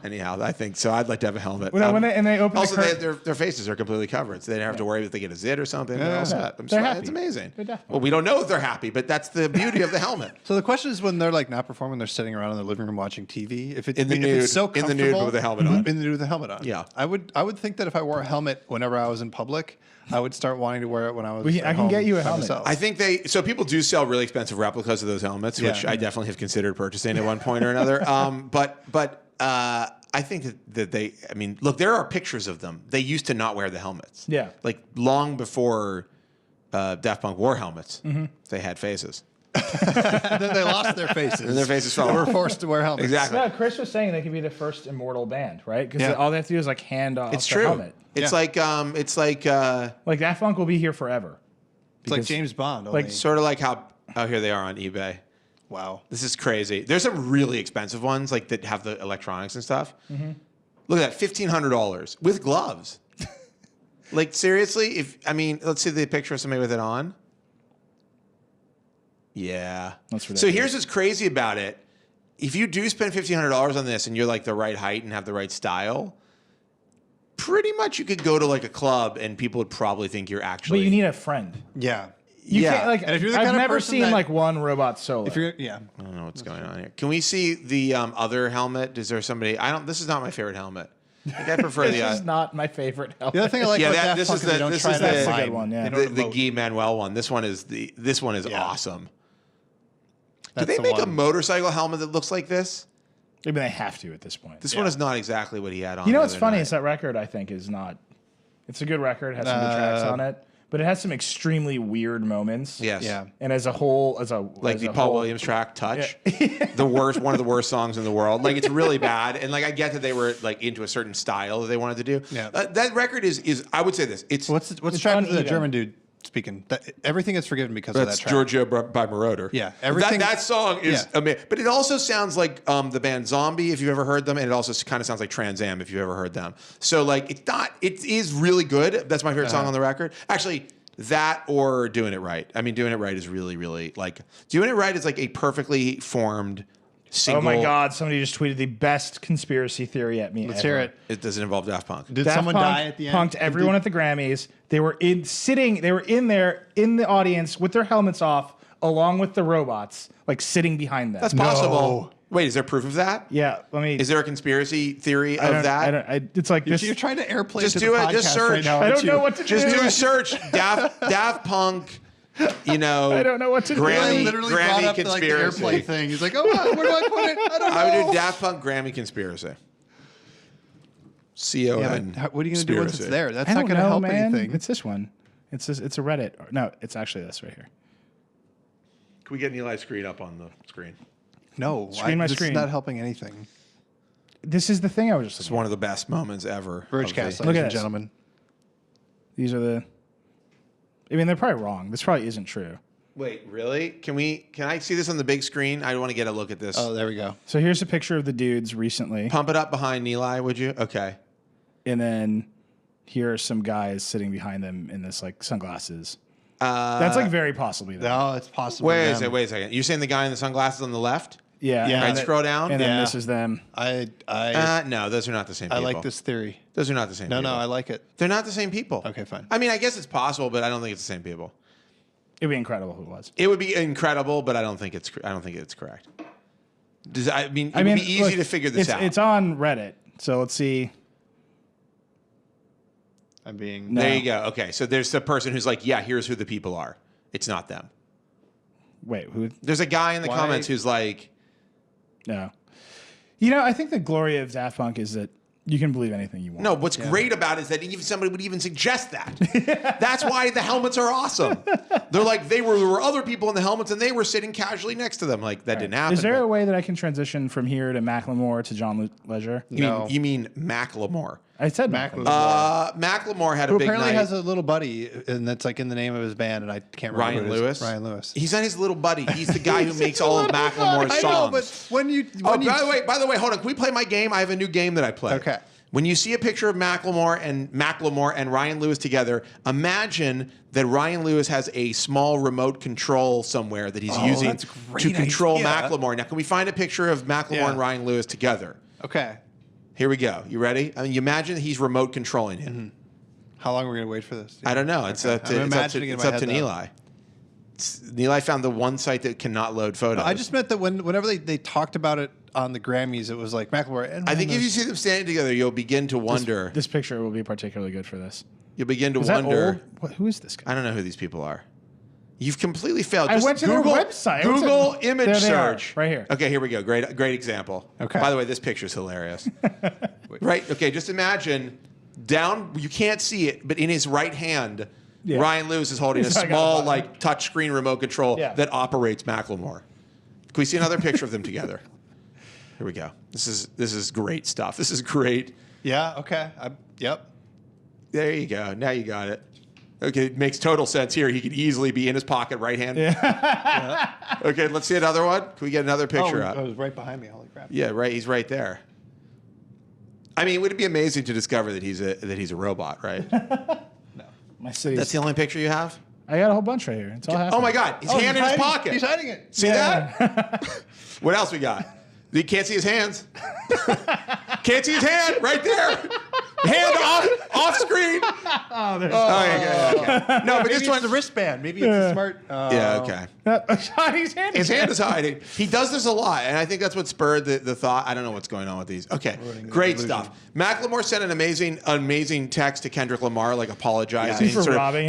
A: Anyhow, I think so. I'd like to have a helmet.
B: When they open
A: also,
B: the curtain,
A: their faces are completely covered, so they don't have to worry if they get a zit or something. They're all set.
B: They're happy.
A: It's amazing.
B: They're definitely-
A: Well, we don't know if they're happy, but that's the beauty of the helmet.
C: So the question is, when they're like not performing, they're sitting around in their living room watching TV. If
A: In the
C: if
A: nude-
C: it's so
A: in the nude
C: comfortable-
A: with a helmet on.
C: in the nude with a helmet on.
A: Yeah.
C: I would think that if I wore a helmet whenever I was in public, I would start wanting to wear it when I was.
B: I can get you a
C: by
B: helmet.
C: myself.
A: I think so people do sell really expensive replicas of those helmets, which
C: Yeah.
A: I definitely have considered purchasing at one point or another. But I think that they, I mean, look, there are pictures of them. They used to not wear the helmets.
B: Yeah.
A: Like long before Daft Punk wore helmets, they had faces.
C: And then they lost their faces.
A: And their faces fell
C: They were
A: off.
C: forced to wear helmets.
A: Exactly.
B: no, Chris was saying they could be the first immortal band, right? Because
C: Yeah.
B: all they have to do is like hand off
A: It's
B: the
A: true.
B: helmet.
A: It's
C: Yeah.
A: like
B: Like Daft Punk will be here forever.
C: It's like
B: Because-
C: James Bond.
B: like,
C: Only,
A: sort of like how here they are on eBay.
C: wow.
A: This is crazy. There's some really expensive ones like that have the electronics and stuff. Look at that, $1,500 with gloves. Like, seriously, let's see the picture of somebody with it on. Yeah.
B: That's
A: So
B: ridiculous.
A: here's what's crazy about it. If you do spend $1,500 on this and you're like the right height and have the right style, pretty much you could go to like a club and people would probably think you're actually.
B: But you need a friend.
C: Yeah.
B: You
A: Yeah.
B: can't, like,
C: And if you're the
B: I've
C: kind of
B: never
C: person
B: seen
C: that-
B: like one robot solo.
C: If you're, yeah.
A: I don't know what's going on here. Can we see the other helmet? Is there somebody? This is not my favorite helmet. I think I prefer
B: this
A: the.
B: is not my favorite helmet.
C: The other thing I like
A: Yeah,
C: about
A: that-
C: Daft
A: this
C: Punk
A: is
C: is they
A: the-
C: don't
A: this
C: try
A: is
C: that
A: the-
C: line.
B: good one, yeah.
C: They don't
A: the
C: emote.
A: Guy Manuel one. This one is
C: Yeah.
A: awesome. Do
C: That's
A: they
C: the
A: make a
C: one.
A: motorcycle helmet that looks like this?
B: I mean, they have to at this point.
A: This one is not exactly what he had on.
B: You know
A: the
B: what's
A: other
B: funny
A: night.
B: is that record, I think, is not. It's a good record, has some good tracks on it, but it has some extremely weird moments.
A: Yes.
C: Yeah.
B: And as a whole,
A: Like
B: as
A: the
B: a
A: Paul
B: whole-
A: Williams track "Touch," one of the worst songs in the world. Like, it's really bad, and like I get that they were like into a certain style that they wanted to do.
C: Yeah.
A: That record is I would say this. It's
C: What's the
B: It's
C: track with the
B: uneven.
C: German dude speaking? Everything is forgiven because of
A: That's
C: that track.
A: Giorgio by Moroder.
C: Yeah, everything-
A: That song is
C: Yeah.
A: amazing. But it also sounds like the band Zombie, if you've ever heard them, and it also kind of sounds like Trans Am, if you've ever heard them. So like, it is really good. That's my favorite song on the record. Actually, that or Doing It Right. I mean, Doing It Right is really, really like Doing It Right is like a perfectly formed single.
B: Oh my God! Somebody just tweeted the best conspiracy theory at me.
C: Let's
B: ever.
C: hear it.
A: It doesn't involve Daft Punk.
C: Did
B: Daft
C: someone
B: Punk
C: die at the end?
B: Punked everyone at the Grammys. They were in there in the audience with their helmets off, along with the robots, like sitting behind them.
A: That's possible. Wait, is there proof of that?
B: Yeah, let me.
A: Is there a conspiracy theory
B: I
A: of
B: don't-
A: that?
B: it's like this.
C: You're trying to airplay
A: Just
C: to
A: do
C: the
A: it. Just
C: podcast
A: search.
C: right now.
B: I
C: aren't
B: don't know
C: you?
B: what to do.
A: Just do a search. Daft Punk. You know,
B: I don't know what to do.
C: He
A: Grammy,
C: literally brought
A: Grammy
C: up the, like, the
A: conspiracy.
C: airplay thing. He's like, oh, where do I put it? I don't know.
A: I would do Daft Punk Grammy conspiracy. C-O-N.
C: Yeah, but what are you going to do once it's
A: conspiracy.
C: there? That's
B: I
C: not
B: don't
C: going to
B: know,
C: help
B: man.
C: anything.
B: It's this one. It's a Reddit. No, it's actually this right here.
A: Can we get an Eli screen up on the screen?
C: No,
B: Screen my
C: this
B: screen.
C: is not helping anything.
B: This is the thing I was just
A: It's
B: looking
A: one of the best moments ever. of
C: Vergecast,
A: the-
B: Look
C: ladies
B: at
C: and
B: this.
C: gentlemen.
B: These are the. I mean, they're probably wrong. This probably isn't true.
A: Wait, really? Can I see this on the big screen? I want to get a look at this.
C: Oh, there we go.
B: So here's a picture of the dudes recently,
A: Pump it up behind Eli, would you? Okay.
B: and then here are some guys sitting behind them in this like sunglasses. That's like very possibly that.
C: No, it's possible.
A: Wait a second. You're saying the guy in the sunglasses on the left?
B: Yeah.
C: Yeah.
A: Right, scroll down.
B: And then this is them.
A: No, those are not the same people.
C: I like this theory.
A: Those are not the same people.
C: No, I like it.
A: They're not the same people.
C: Okay, fine.
A: I mean, I guess it's possible, but I don't think it's the same people.
B: It'd be incredible if it was.
A: It would be incredible, but I don't think it's correct. It would be easy
B: look,
A: to figure this out.
B: It's on Reddit, so let's see.
C: No.
A: There you go. Okay, so there's the person who's like, yeah, here's who the people are. It's not them.
B: Wait, who?
A: There's a guy in the comments who's like,
B: no. I think the glory of Daft Punk is that you can believe anything you want.
A: no, what's great about it is that even somebody would even suggest that. That's why the helmets are awesome. They're like, there were other people in the helmets and they were sitting casually next to them. Like, that didn't happen.
B: Is there a way that I can transition from here to Macklemore to John Legere?
A: You mean Macklemore?
B: I said Macklemore.
A: Macklemore had
C: Who
A: a big
C: apparently
A: night.
C: has a little buddy, and that's like in the name of his band, and I can't remember.
A: Ryan Lewis.
C: Ryan Lewis.
A: He's not his little buddy. He's the guy who makes all of Macklemore's songs.
C: I know, but
A: By the way, hold on. Can we play my game? I have a new game that I play.
C: Okay.
A: When you see a picture of Macklemore and Ryan Lewis together, imagine that Ryan Lewis has a small remote control somewhere that he's using
C: that's a great
A: to control
C: idea.
A: Macklemore. Now, can we find a picture of Macklemore and Ryan Lewis together?
C: Okay.
A: Here we go. You ready? I mean, you imagine that he's remote controlling him.
C: Mm-hmm. How long are we going to wait for this?
A: I don't know. It's up to Neeli. Neeli found the one site that cannot load photos.
C: I just meant that whenever they talked about it on the Grammys, it was like Macklemore. And
A: I think if you see them standing together, you'll begin to wonder.
B: This picture will be particularly good for this.
A: You'll begin to
B: Is
A: wonder.
B: that old? Who is this guy?
A: I don't know who these people are. You've completely failed.
B: I went to their website.
A: Google image
B: There they are,
A: search.
B: right here.
A: Okay, here we go. Great example.
C: Okay.
A: By the way, this picture's hilarious. Right? Okay, just imagine down, you can't see it, but in his right hand, Ryan Lewis is holding a small, like, touchscreen remote control that operates Macklemore. Can we see another picture of them together? Here we go. This is great stuff. This is great.
C: Yeah, okay. Yep.
A: There you go. Now you got it. Okay, it makes total sense here. He could easily be in his pocket right hand. Yeah. Okay, let's see another one. Can we get another picture up?
C: Oh, it was right behind me. Holy crap.
A: Yeah, right. He's right there. I mean, would it be amazing to discover that he's a robot, right?
C: No.
B: My city's.
A: That's the only picture you have?
B: I got a whole bunch right here. It's all happening.
A: Oh my God, his hand in his pocket.
C: He's hiding it.
A: See that? What else we got? You can't see his hands. Can't see his hand right there. Hand off screen. Okay. No, but
C: Maybe
A: this one's
C: the wristband. Maybe it's a smart.
A: Yeah, okay. His hand is hiding. He does this a lot, and I think that's what spurred the thought. I don't know what's going on with these. Okay, great stuff. Macklemore sent an amazing text to Kendrick Lamar, like apologizing.
B: For robbing him.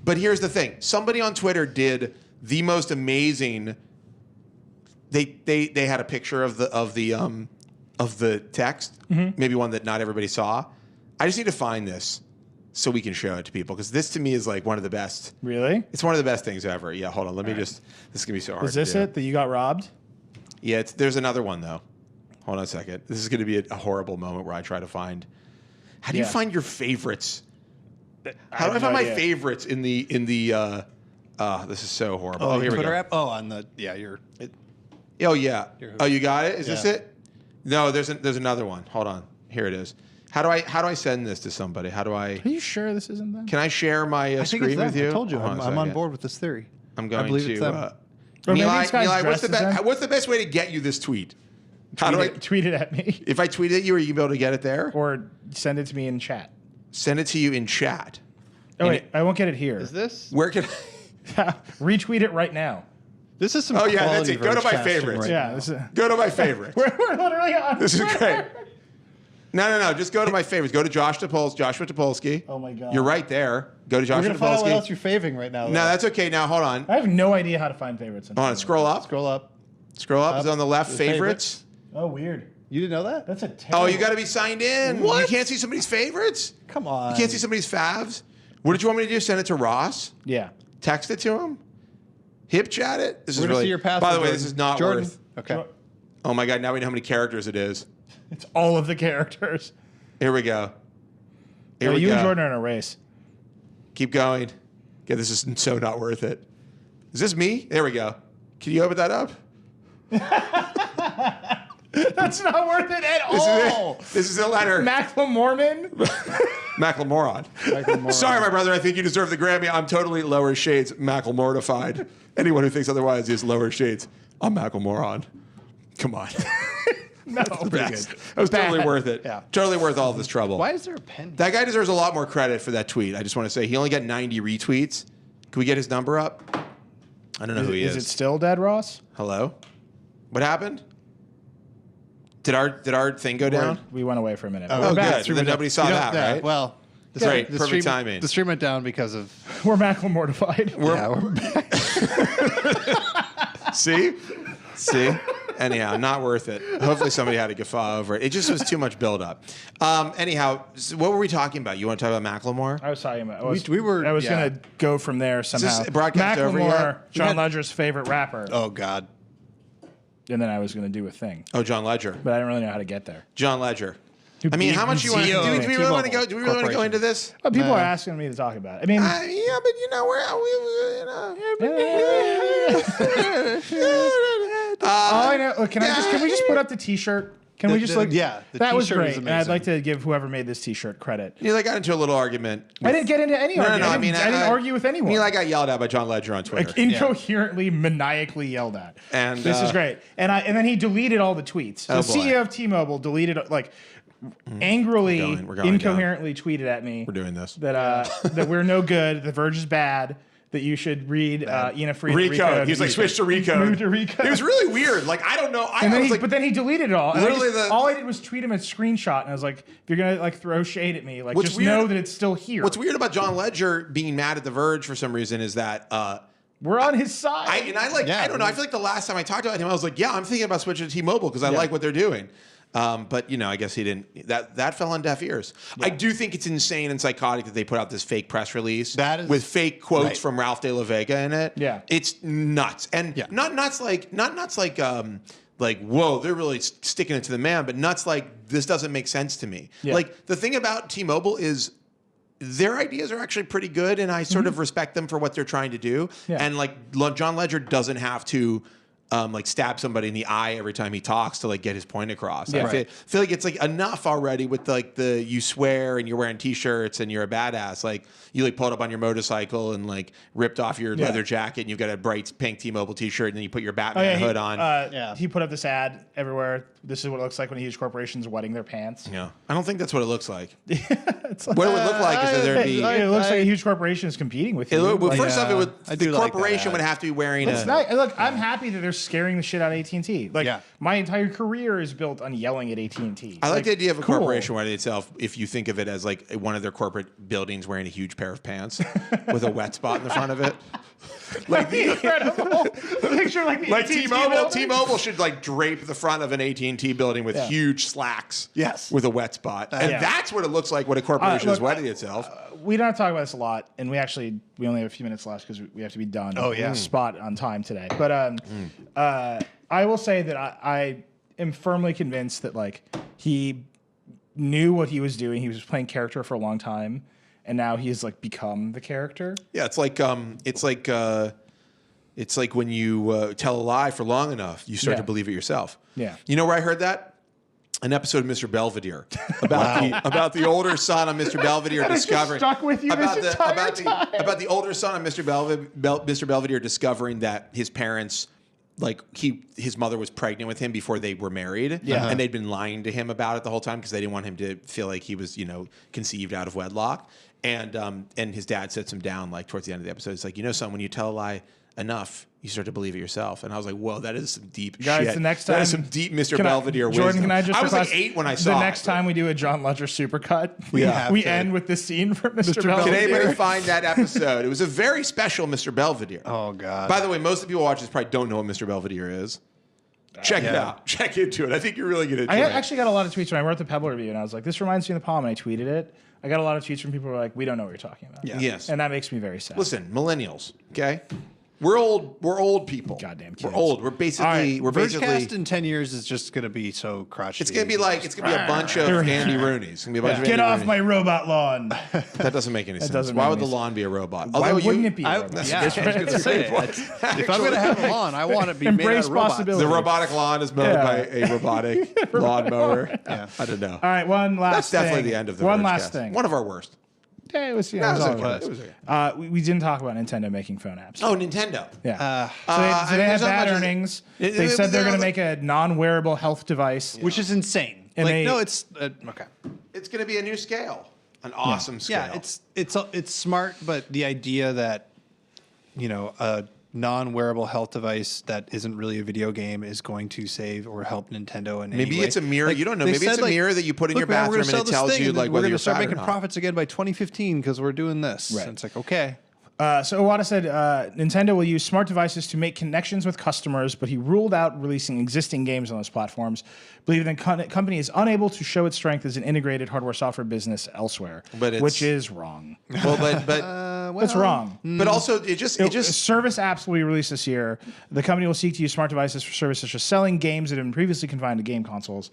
A: But here's the thing. Somebody on Twitter did the most amazing. They had a picture of the text, maybe one that not everybody saw. I just need to find this so we can show it to people, because this to me is like one of the best.
B: Really?
A: It's one of the best things ever. Yeah, hold on. Let me just. This is gonna be so hard.
B: Is this it that you got robbed?
A: Yeah, there's another one though. Hold on a second. This is gonna be a horrible moment where I try to find. How do you find your favorites? How do I find my favorites in the? This is so horrible.
C: Oh,
A: here
C: Twitter
A: we go.
C: app. Oh, on the
A: Oh yeah. Oh, you got it. Is this it? No, there's another one. Hold on. Here it is. How do I send this to somebody? How do I?
B: Are you sure this isn't them?
A: Can I share my
C: I think
A: screen
C: it's
A: with
C: them.
A: you?
C: I told you.
A: Hold
C: I'm on board with this theory.
A: I'm going
C: believe
A: to.
C: it's them.
B: Or maybe this guy's
A: Neeli,
B: dressed
A: what's the best way to get you this tweet? How do I?
B: Tweet it at me?
A: If I tweet it at you, are you able to get it there?
B: Or send it to me in chat.
A: Send it to you in chat.
B: Oh wait, I won't get it here.
C: Is this?
A: Where can?
B: Retweet it right now.
C: This is some.
A: Oh yeah, that's
C: quality
A: it. Go to my
C: Vergecasting
A: favorites.
C: right
B: Yeah,
C: now.
B: this is,
A: Go to my favorites.
B: we're literally on.
A: This is great. No. Just go to my favorites. Go to Joshua Topolsky.
B: Oh my God.
A: You're right there. Go to
C: We're
A: Joshua
C: gonna find out what else
A: Topolsky.
C: you're favoring right now.
A: No,
C: though.
A: that's okay. Now hold on.
B: I have no idea how to find favorites.
A: Hold on. Scroll up.
C: Scroll up.
A: Scroll up. Is it on the left?
C: The
A: Favorites.
B: Oh, weird.
C: You didn't know that?
B: That's a terrible.
A: Oh, you got to be signed in.
C: What?
A: You can't see somebody's favorites.
C: Come on.
A: You can't see somebody's favs. What did you want me to do? Send it to Ross?
B: Yeah.
A: Text it to him? Hip chat it? This
C: We're
A: is
C: gonna
A: really.
C: see your password.
A: By the way,
C: Jordan.
A: this is not
C: Jordan.
A: worth.
C: Okay.
A: Oh my God! Now we know how many characters it is.
B: It's all of the characters.
A: Here we go. Here
B: Yeah,
A: we
B: you
A: go.
B: and Jordan are in a race.
A: Keep going. Okay, this is so not worth it. Is this me? There we go. Can you open that up?
B: That's not worth it at
A: This
B: all.
A: is it. This is a letter.
B: Macklemore.
A: Macklemoron.
C: Macklemoron.
A: Sorry, my brother. I think you deserve the Grammy. I'm totally lower shades Macklemortified. Anyone who thinks otherwise is lower shades. I'm Macklemoron. Come on.
B: No,
A: That was totally worth it.
C: Yeah.
A: Totally worth all this trouble.
C: Why is there a pen?
A: That guy deserves a lot more credit for that tweet. I just want to say he only got 90 retweets. Can we get his number up? I don't know who he is.
B: Is it still dead, Ross?
A: Hello? What happened? Did our thing go down?
B: We went away for a minute.
C: Oh,
B: We're
A: Oh,
B: back.
A: good. Then nobody saw that, right?
C: Well,
A: Great. Perfect timing.
C: The stream went down because of.
B: We're Macklemortified.
C: We're back.
A: See? Anyhow, not worth it. Hopefully somebody had a guffaw over it. It just was too much buildup. Anyhow, so what were we talking about? You want to talk about Macklemore?
B: I was talking about. I was
C: yeah.
B: going to go from there somehow.
A: this broadcast over
B: Macklemore,
A: yet?
B: John Ledger's favorite rapper.
C: Oh God.
B: And then I was going to do a thing.
A: Oh, John Ledger.
B: But I don't really know how to get there.
A: John Ledger. I mean, how much you want? Do we really want to go? Do we really want to go into this?
B: Well, people are asking me to talk about it. I mean,
A: Yeah, but you know
B: all I know. Look, can we just put up the T-shirt? Can we just look?
C: Yeah, the
B: that was
C: T-shirt
B: great,
C: is
B: and I'd
C: amazing.
B: like to give whoever made this T-shirt credit.
A: Neil, got into a little argument.
B: I didn't get into any argument. I didn't argue with anyone.
A: Neil, got yelled at by John Ledger on Twitter.
B: Like incoherently, maniacally yelled at.
A: And,
B: this is great. And then he deleted all the tweets. The
A: boy.
B: CEO of T-Mobile deleted angrily,
A: We're going
B: incoherently tweeted at me.
A: We're doing this.
B: That that we're no good. The Verge is bad. That you should read Ina Fried.
A: Recode. He was like, switch to Recode.
B: Move to Recode.
A: It was really weird. Like, I don't know.
B: But then he deleted it all. And
A: Literally
B: all I did was tweet him a screenshot, and I was like, if you're gonna throw shade at me,
A: What's
B: just
A: weird-
B: know that it's still here.
A: What's weird about John Ledger being mad at The Verge for some reason is that
B: We're on his side.
A: I don't know. I feel like the last time I talked about him, I was like, yeah, I'm thinking about switching to T-Mobile because I like what they're doing. But I guess he didn't. That fell on deaf ears. Yeah. I do think it's insane and psychotic that they put out this fake press release with fake quotes from Ralph De La Vega in it.
B: Yeah,
A: it's nuts, and not nuts like whoa, they're really sticking it to the man, but nuts like this doesn't make sense to me. Yeah. Like the thing about T-Mobile is their ideas are actually pretty good, and I sort of respect them for what they're trying to do. Yeah. And John Ledger doesn't have to. Stab somebody in the eye every time he talks to get his point across. Yeah. I feel like it's enough already with the you swear and you're wearing T-shirts and you're a badass. You pulled up on your motorcycle and ripped off your leather jacket and you've got a bright pink T-Mobile T-shirt and then you put your Batman hood on.
B: He put up this ad everywhere. This is what it looks like when huge corporations wetting their pants.
A: Yeah, I don't think that's what it looks like. What it would look like is that there'd be.
B: It looks like a huge corporation is competing with you.
A: First off, the corporation would have to be wearing.
B: Look, I'm happy that they're scaring the shit out of AT&T. My entire career is built on yelling at AT&T.
A: I like the idea of a corporation wearing itself if you think of it as one of their corporate buildings wearing a huge pair of pants with a wet spot in the front of it.
B: Incredible. Picture
A: T-Mobile should drape the front of an AT&T building with huge slacks.
C: Yes.
A: With a wet spot. And that's what it looks like when a corporation is wetting itself.
B: We don't talk about this a lot, and we only have a few minutes left because we have to be done.
C: Oh, yeah.
B: Spot on time today. But I will say that I am firmly convinced that he knew what he was doing. He was playing character for a long time, and now he's become the character.
A: Yeah, it's like when you tell a lie for long enough, you start to believe it yourself.
B: Yeah.
A: You know where I heard that? An episode of Mr. Belvedere about the older son of Mr. Belvedere discovering
B: stuck with you
A: about
B: this entire time.
A: About the older son of Mr. Belvedere discovering that his parents. His mother was pregnant with him before they were married, and they'd been lying to him about it the whole time because they didn't want him to feel like he was, conceived out of wedlock. And his dad sits him down towards the end of the episode. It's son, when you tell a lie enough, you start to believe it yourself. And I was like, whoa, that is some deep shit.
B: The next time,
A: that is some deep Mr. Belvedere wisdom.
B: Jordan, can I just
A: was 8 when I saw it.
B: The next time we do a John Ledger supercut, we end with the scene from Mr. Belvedere.
A: Can anybody find that episode? It was a very special Mr. Belvedere.
C: Oh, God.
A: By the way, most of the people watching this probably don't know what Mr. Belvedere is. Check it out. Check into it. I think you're really going to enjoy it.
B: I actually got a lot of tweets when I wrote the Pebble review, and I was like, this reminds me of the Palm, and I tweeted it. I got a lot of tweets from people who were like, we don't know what you're talking about.
A: Yeah. Yes.
B: And that makes me very sad.
A: Listen, millennials, okay? We're old. We're old people.
B: Goddamn kids.
A: We're old. We're basically.
B: Right.
A: We're basically.
C: Vergecast in 10 years is just going to be so crotchety.
A: It's gonna be like a bunch of Andy Rooney's. It's gonna be a bunch of
B: Get
A: Andy
B: off
A: Rooney's.
B: my robot lawn.
A: That doesn't make any sense.
B: doesn't
A: Why
B: make
A: would the
B: any
A: lawn be a robot?
B: Why wouldn't it be a robot?
C: Yeah, I was going to say, if I'm going to have a lawn, I want it to be made out
B: Embrace
C: of robots.
B: possibility.
A: The robotic lawn is mowed by a robotic lawnmower.
C: Yeah.
A: I don't know.
B: All right, one last
A: That's
B: thing.
A: definitely the end of the
B: One
A: Vergecast.
B: last thing.
A: One of our worst.
B: Yeah, it was,
A: No, it was
B: all
A: okay.
B: right.
A: It was okay.
B: We didn't talk about Nintendo making phone apps.
A: Oh, Nintendo.
B: Yeah. So
A: I
B: they
A: mean,
B: had
A: there's not
B: bad
A: much as-
B: earnings.
A: It-
B: They
A: it-
B: said they're
A: it-
B: going to make a non-wearable health device.
C: Which is insane.
B: And
C: Like,
B: they-
C: no, it's okay.
A: It's going to be a new scale, an awesome scale.
C: Yeah, it's smart, but the idea that a non-wearable health device that isn't really a video game is going to save or help Nintendo in any
A: Maybe
C: way.
A: it's a mirror.
C: Like,
A: You don't know.
C: they
A: Maybe it's
C: said,
A: a mirror that you put in your
C: "Look, man, we're
A: bathroom
C: gonna
A: and it
C: sell this
A: tells
C: thing,
A: you
C: and
A: like
C: we're
A: whether
C: going
A: you're
C: to start
A: fat or
C: making
A: not.
C: profits again by 2015 because we're doing this."
B: Right.
C: And it's like, okay.
B: So Iwata said Nintendo will use smart devices to make connections with customers, but he ruled out releasing existing games on those platforms, believing the company is unable to show its strength as an integrated hardware-software business elsewhere, which is wrong.
A: Well, but
B: That's wrong.
A: but also it just
B: Service apps will be released this year. The company will seek to use smart devices for services such as selling games that have been previously confined to game consoles.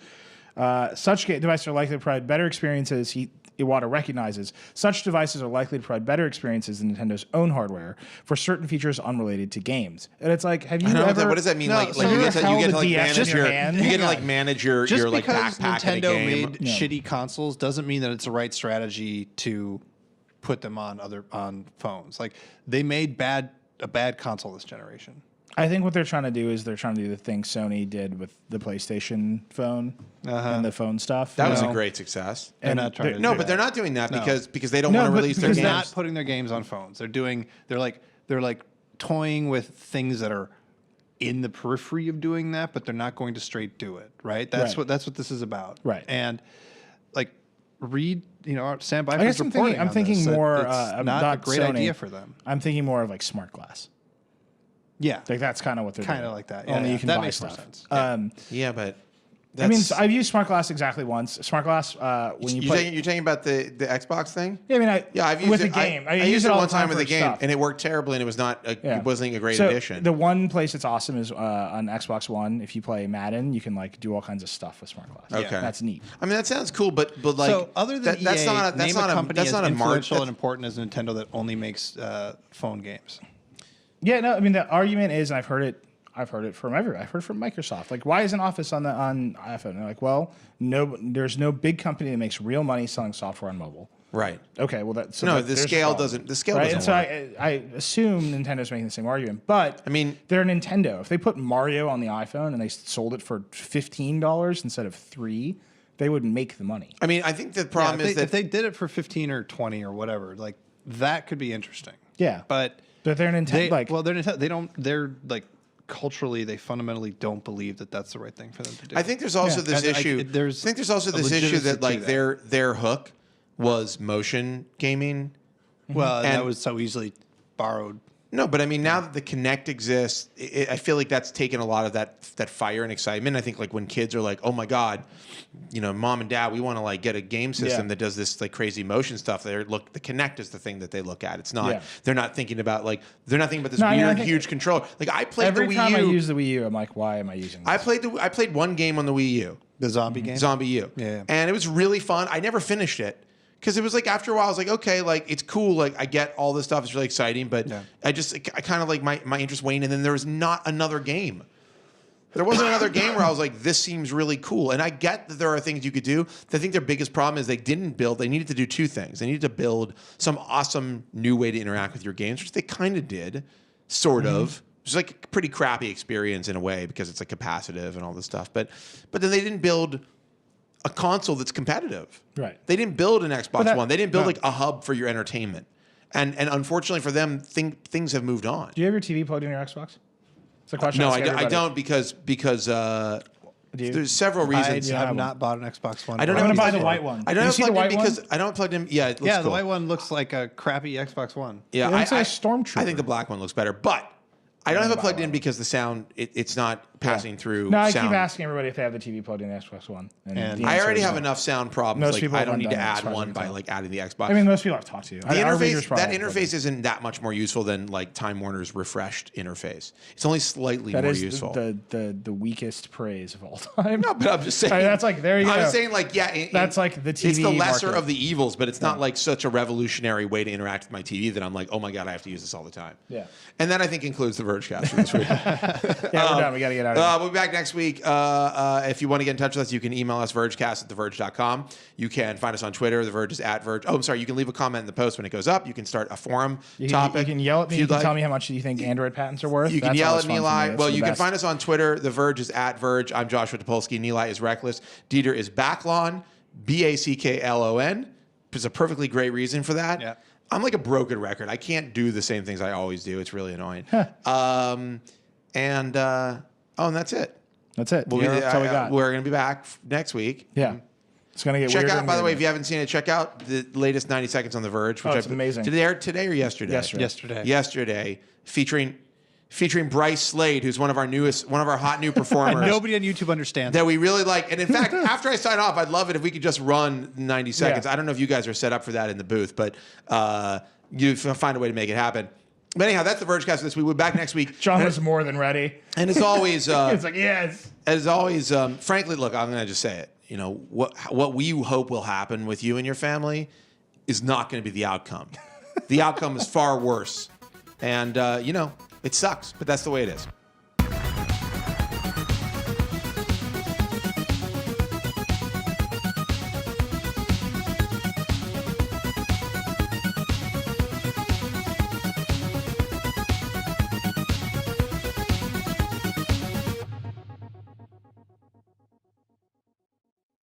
B: Such devices are likely to provide better experiences. Iwata recognizes such devices are likely to provide better experiences than Nintendo's own hardware for certain features unrelated to games. And it's like, have you ever?
A: what does that mean?
C: No,
A: like
C: so
A: you
C: you
A: get to
B: held
A: like
B: the DS
A: manage
B: in your
A: your
B: hand?
A: you get to like manage your
C: Just
A: like
C: because
A: backpack in a
C: Nintendo
A: game.
C: made shitty consoles doesn't mean that it's the right strategy to put them on phones. Like they made a bad console this generation.
B: I think what they're trying to do is they're trying to do the thing Sony did with the PlayStation phone and the phone stuff.
A: That was a great success.
C: They're not trying to
A: No,
C: do
A: but
C: that.
A: they're not doing that
C: No.
A: because they don't
B: No,
A: want to
B: but
A: release their
B: because
C: They're
A: games.
C: not putting their games on phones. They're like toying with things that are in the periphery of doing that, but they're not going to straight do it. Right? That's
B: Right.
C: what this is about.
B: Right.
C: And like read, Sam
B: I
C: Byford's
B: guess
C: reporting.
B: I'm thinking
C: on this,
B: more.
C: that it's
B: not
C: not a great
B: Sony.
C: idea for them.
B: I'm thinking more of like smart glass.
C: Yeah.
B: Like that's kind of what they're
C: Kind
B: doing.
C: of like that.
B: Only
C: Yeah,
B: you can
C: that
B: buy
C: makes more
B: stuff.
C: sense.
A: Yeah, but
B: I mean, so I've used smart glass exactly once. Smart glass when you play.
A: you're talking about the Xbox thing.
B: Yeah, I mean,
A: I've used
B: with
A: it.
B: the game.
A: I
B: use
A: used it
B: all
A: one
B: the time
A: time with
B: for
A: the game,
B: stuff.
A: and it worked terribly, and it was not. It wasn't a great
B: So
A: addition.
B: the one place that's awesome is on Xbox One. If you play Madden, you can like do all kinds of stuff with smart glass.
A: Okay.
B: That's neat.
A: I mean, that sounds cool, but like
C: So other than
A: that's
C: EA,
A: not
C: name a company
A: that's
C: as
A: not a
C: influential and
A: market.
C: important as Nintendo that only makes phone games.
B: Yeah, no, I mean the argument is, and I've heard it from everywhere. I've heard from Microsoft. Like, why isn't Office on iPhone? And they're like, well, no, there's no big company that makes real money selling software on mobile.
A: Right.
B: Okay, well that's
A: No, the scale doesn't. The scale
B: Right,
A: doesn't
B: and so
A: work.
B: I assume Nintendo's making the same argument, but
A: I mean-
B: they're Nintendo. If they put Mario on the iPhone and they sold it for $15 instead of $3, they would make the money.
A: I mean, I think the problem is
C: if
A: that
C: they did it for 15 or 20 or whatever, like that could be interesting.
B: Yeah,
C: But
B: they're Nintendo.
C: they're Nintendo. They don't. They're like culturally, they fundamentally don't believe that that's the right thing for them to do.
A: I think there's also this
C: And
A: issue.
C: I think there's
A: also
C: a
A: this issue
C: legitimacy
A: that like
C: to
A: their hook was motion gaming.
C: well, that
A: and-
C: was so easily borrowed.
A: No, but I mean, now that the Kinect exists, I feel like that's taken a lot of that fire and excitement. I think like when kids are like, "Oh my god, mom and dad, we want to like get a game system that does this like crazy motion stuff." The Kinect is the thing that they look at. It's not.
B: Yeah.
A: They're not thinking about this
B: No, I mean, I
A: weird
B: think
A: huge controller. Like I played
B: Every
A: the Wii
B: time I
A: U.
B: use the Wii U, I'm like, why am I using this?
A: I played one game on the Wii U,
C: The zombie game.
A: Zombie U,
C: Yeah.
A: and it was really fun. I never finished it. Because it was like after a while, I was like, okay, like it's cool. Like I get all this stuff; it's really exciting. But I kind of like my interest waned, and then there was not another game. There wasn't another game where I was like, this seems really cool. And I get that there are things you could do. I think their biggest problem is they didn't build. They needed to do two things. They needed to build some awesome new way to interact with your games, which they kind of did, sort of. It's like a pretty crappy experience in a way because it's like capacitive and all this stuff. But then they didn't build a console that's competitive.
B: Right.
A: They didn't build an Xbox One. They didn't build
B: no.
A: like a hub for your entertainment. And unfortunately for them, things have moved on.
B: Do you have your TV plugged in your Xbox? It's a question.
A: No,
B: I ask
A: I
B: everybody.
A: don't because
B: Do you?
A: there's several reasons.
C: I
B: have
C: have
B: one.
C: not bought an Xbox One.
A: I don't
B: I'm
A: have
B: gonna buy
A: it
B: the white one.
A: I
B: You
A: don't have
B: see the
A: plugged in
B: white
A: because
B: one?
A: I don't plugged in. Yeah, it looks
C: Yeah,
A: cool.
C: the white one looks like a crappy Xbox One.
A: Yeah,
B: It looks like a Stormtrooper.
A: I think the black one looks better, but I don't have it plugged in because the sound it's not passing through
B: No, I
A: sound.
B: keep asking everybody if they have the TV plugged in the Xbox One. And
A: I already have enough sound problems.
B: Most people
A: I don't
B: haven't
A: need to
B: done it, as
A: add
B: far as I
A: one
B: can
A: by
B: tell.
A: like adding the Xbox.
B: I mean, most people I've talked to.
A: The interface isn't that much more useful than like Time Warner's refreshed interface. It's only slightly more useful.
B: The weakest praise of all time.
A: No, but I'm just saying.
B: I mean, that's like, there you go.
A: I'm saying like,
B: that's like the TV
A: It's the lesser
B: market.
A: of the evils, but it's not like such a revolutionary way to interact with my TV that I'm like, oh my God, I have to use this all the time.
B: Yeah.
A: And that I think includes the Vergecast for this week.
B: Yeah, we're done. We got to get out of here.
A: We'll be back next week. If you want to get in touch with us, you can email us vergecast@theverge.com. You can find us on Twitter. The Verge is @Verge. Oh, I'm sorry. You can leave a comment in the post when it goes up. You can start a forum topic.
B: You can yell at me.
A: if
B: You
A: you'd
B: can
A: like.
B: tell me how much you think Android patents are worth.
A: You can
B: That's
A: yell
B: always
A: at
B: fun for me.
A: Nilay.
B: That's
A: Well,
B: the
A: you can
B: best.
A: find us on Twitter. The Verge is @Verge. I'm Joshua Topolsky. Nilay is Reckless. Dieter is Backlon. Backlon. There's a perfectly great reason for that.
C: Yeah.
A: I'm like a broken record. I can't do the same things I always do. It's really annoying. And that's it.
B: That's it.
A: We'll
B: That's all we got.
A: We're going to be back next week.
B: Yeah. It's going to get
A: Check
B: weirder
A: out,
B: and
A: by the way, if
B: weirder.
A: you haven't seen it, check out the latest 90 Seconds on The Verge. Which
B: it's amazing.
A: Did it air today or yesterday?
B: Yesterday.
A: Yesterday, featuring Bryce Slade, who's one of our hot new performers.
C: Nobody on YouTube understands.
A: That we really like. And in fact, after I sign off, I'd love it if we could just run 90 seconds.
B: Yeah.
A: I don't know if you guys are set up for that in the booth, but you find a way to make it happen. But anyhow, that's the Vergecast this week. We'll be back next week.
B: John was more than ready.
A: And as always,
B: It's like, yes.
A: as always, frankly, look, I'm going to just say it. You know, what we hope will happen with you and your family is not going to be the outcome. The outcome is far worse. And, it sucks, but that's the way it is.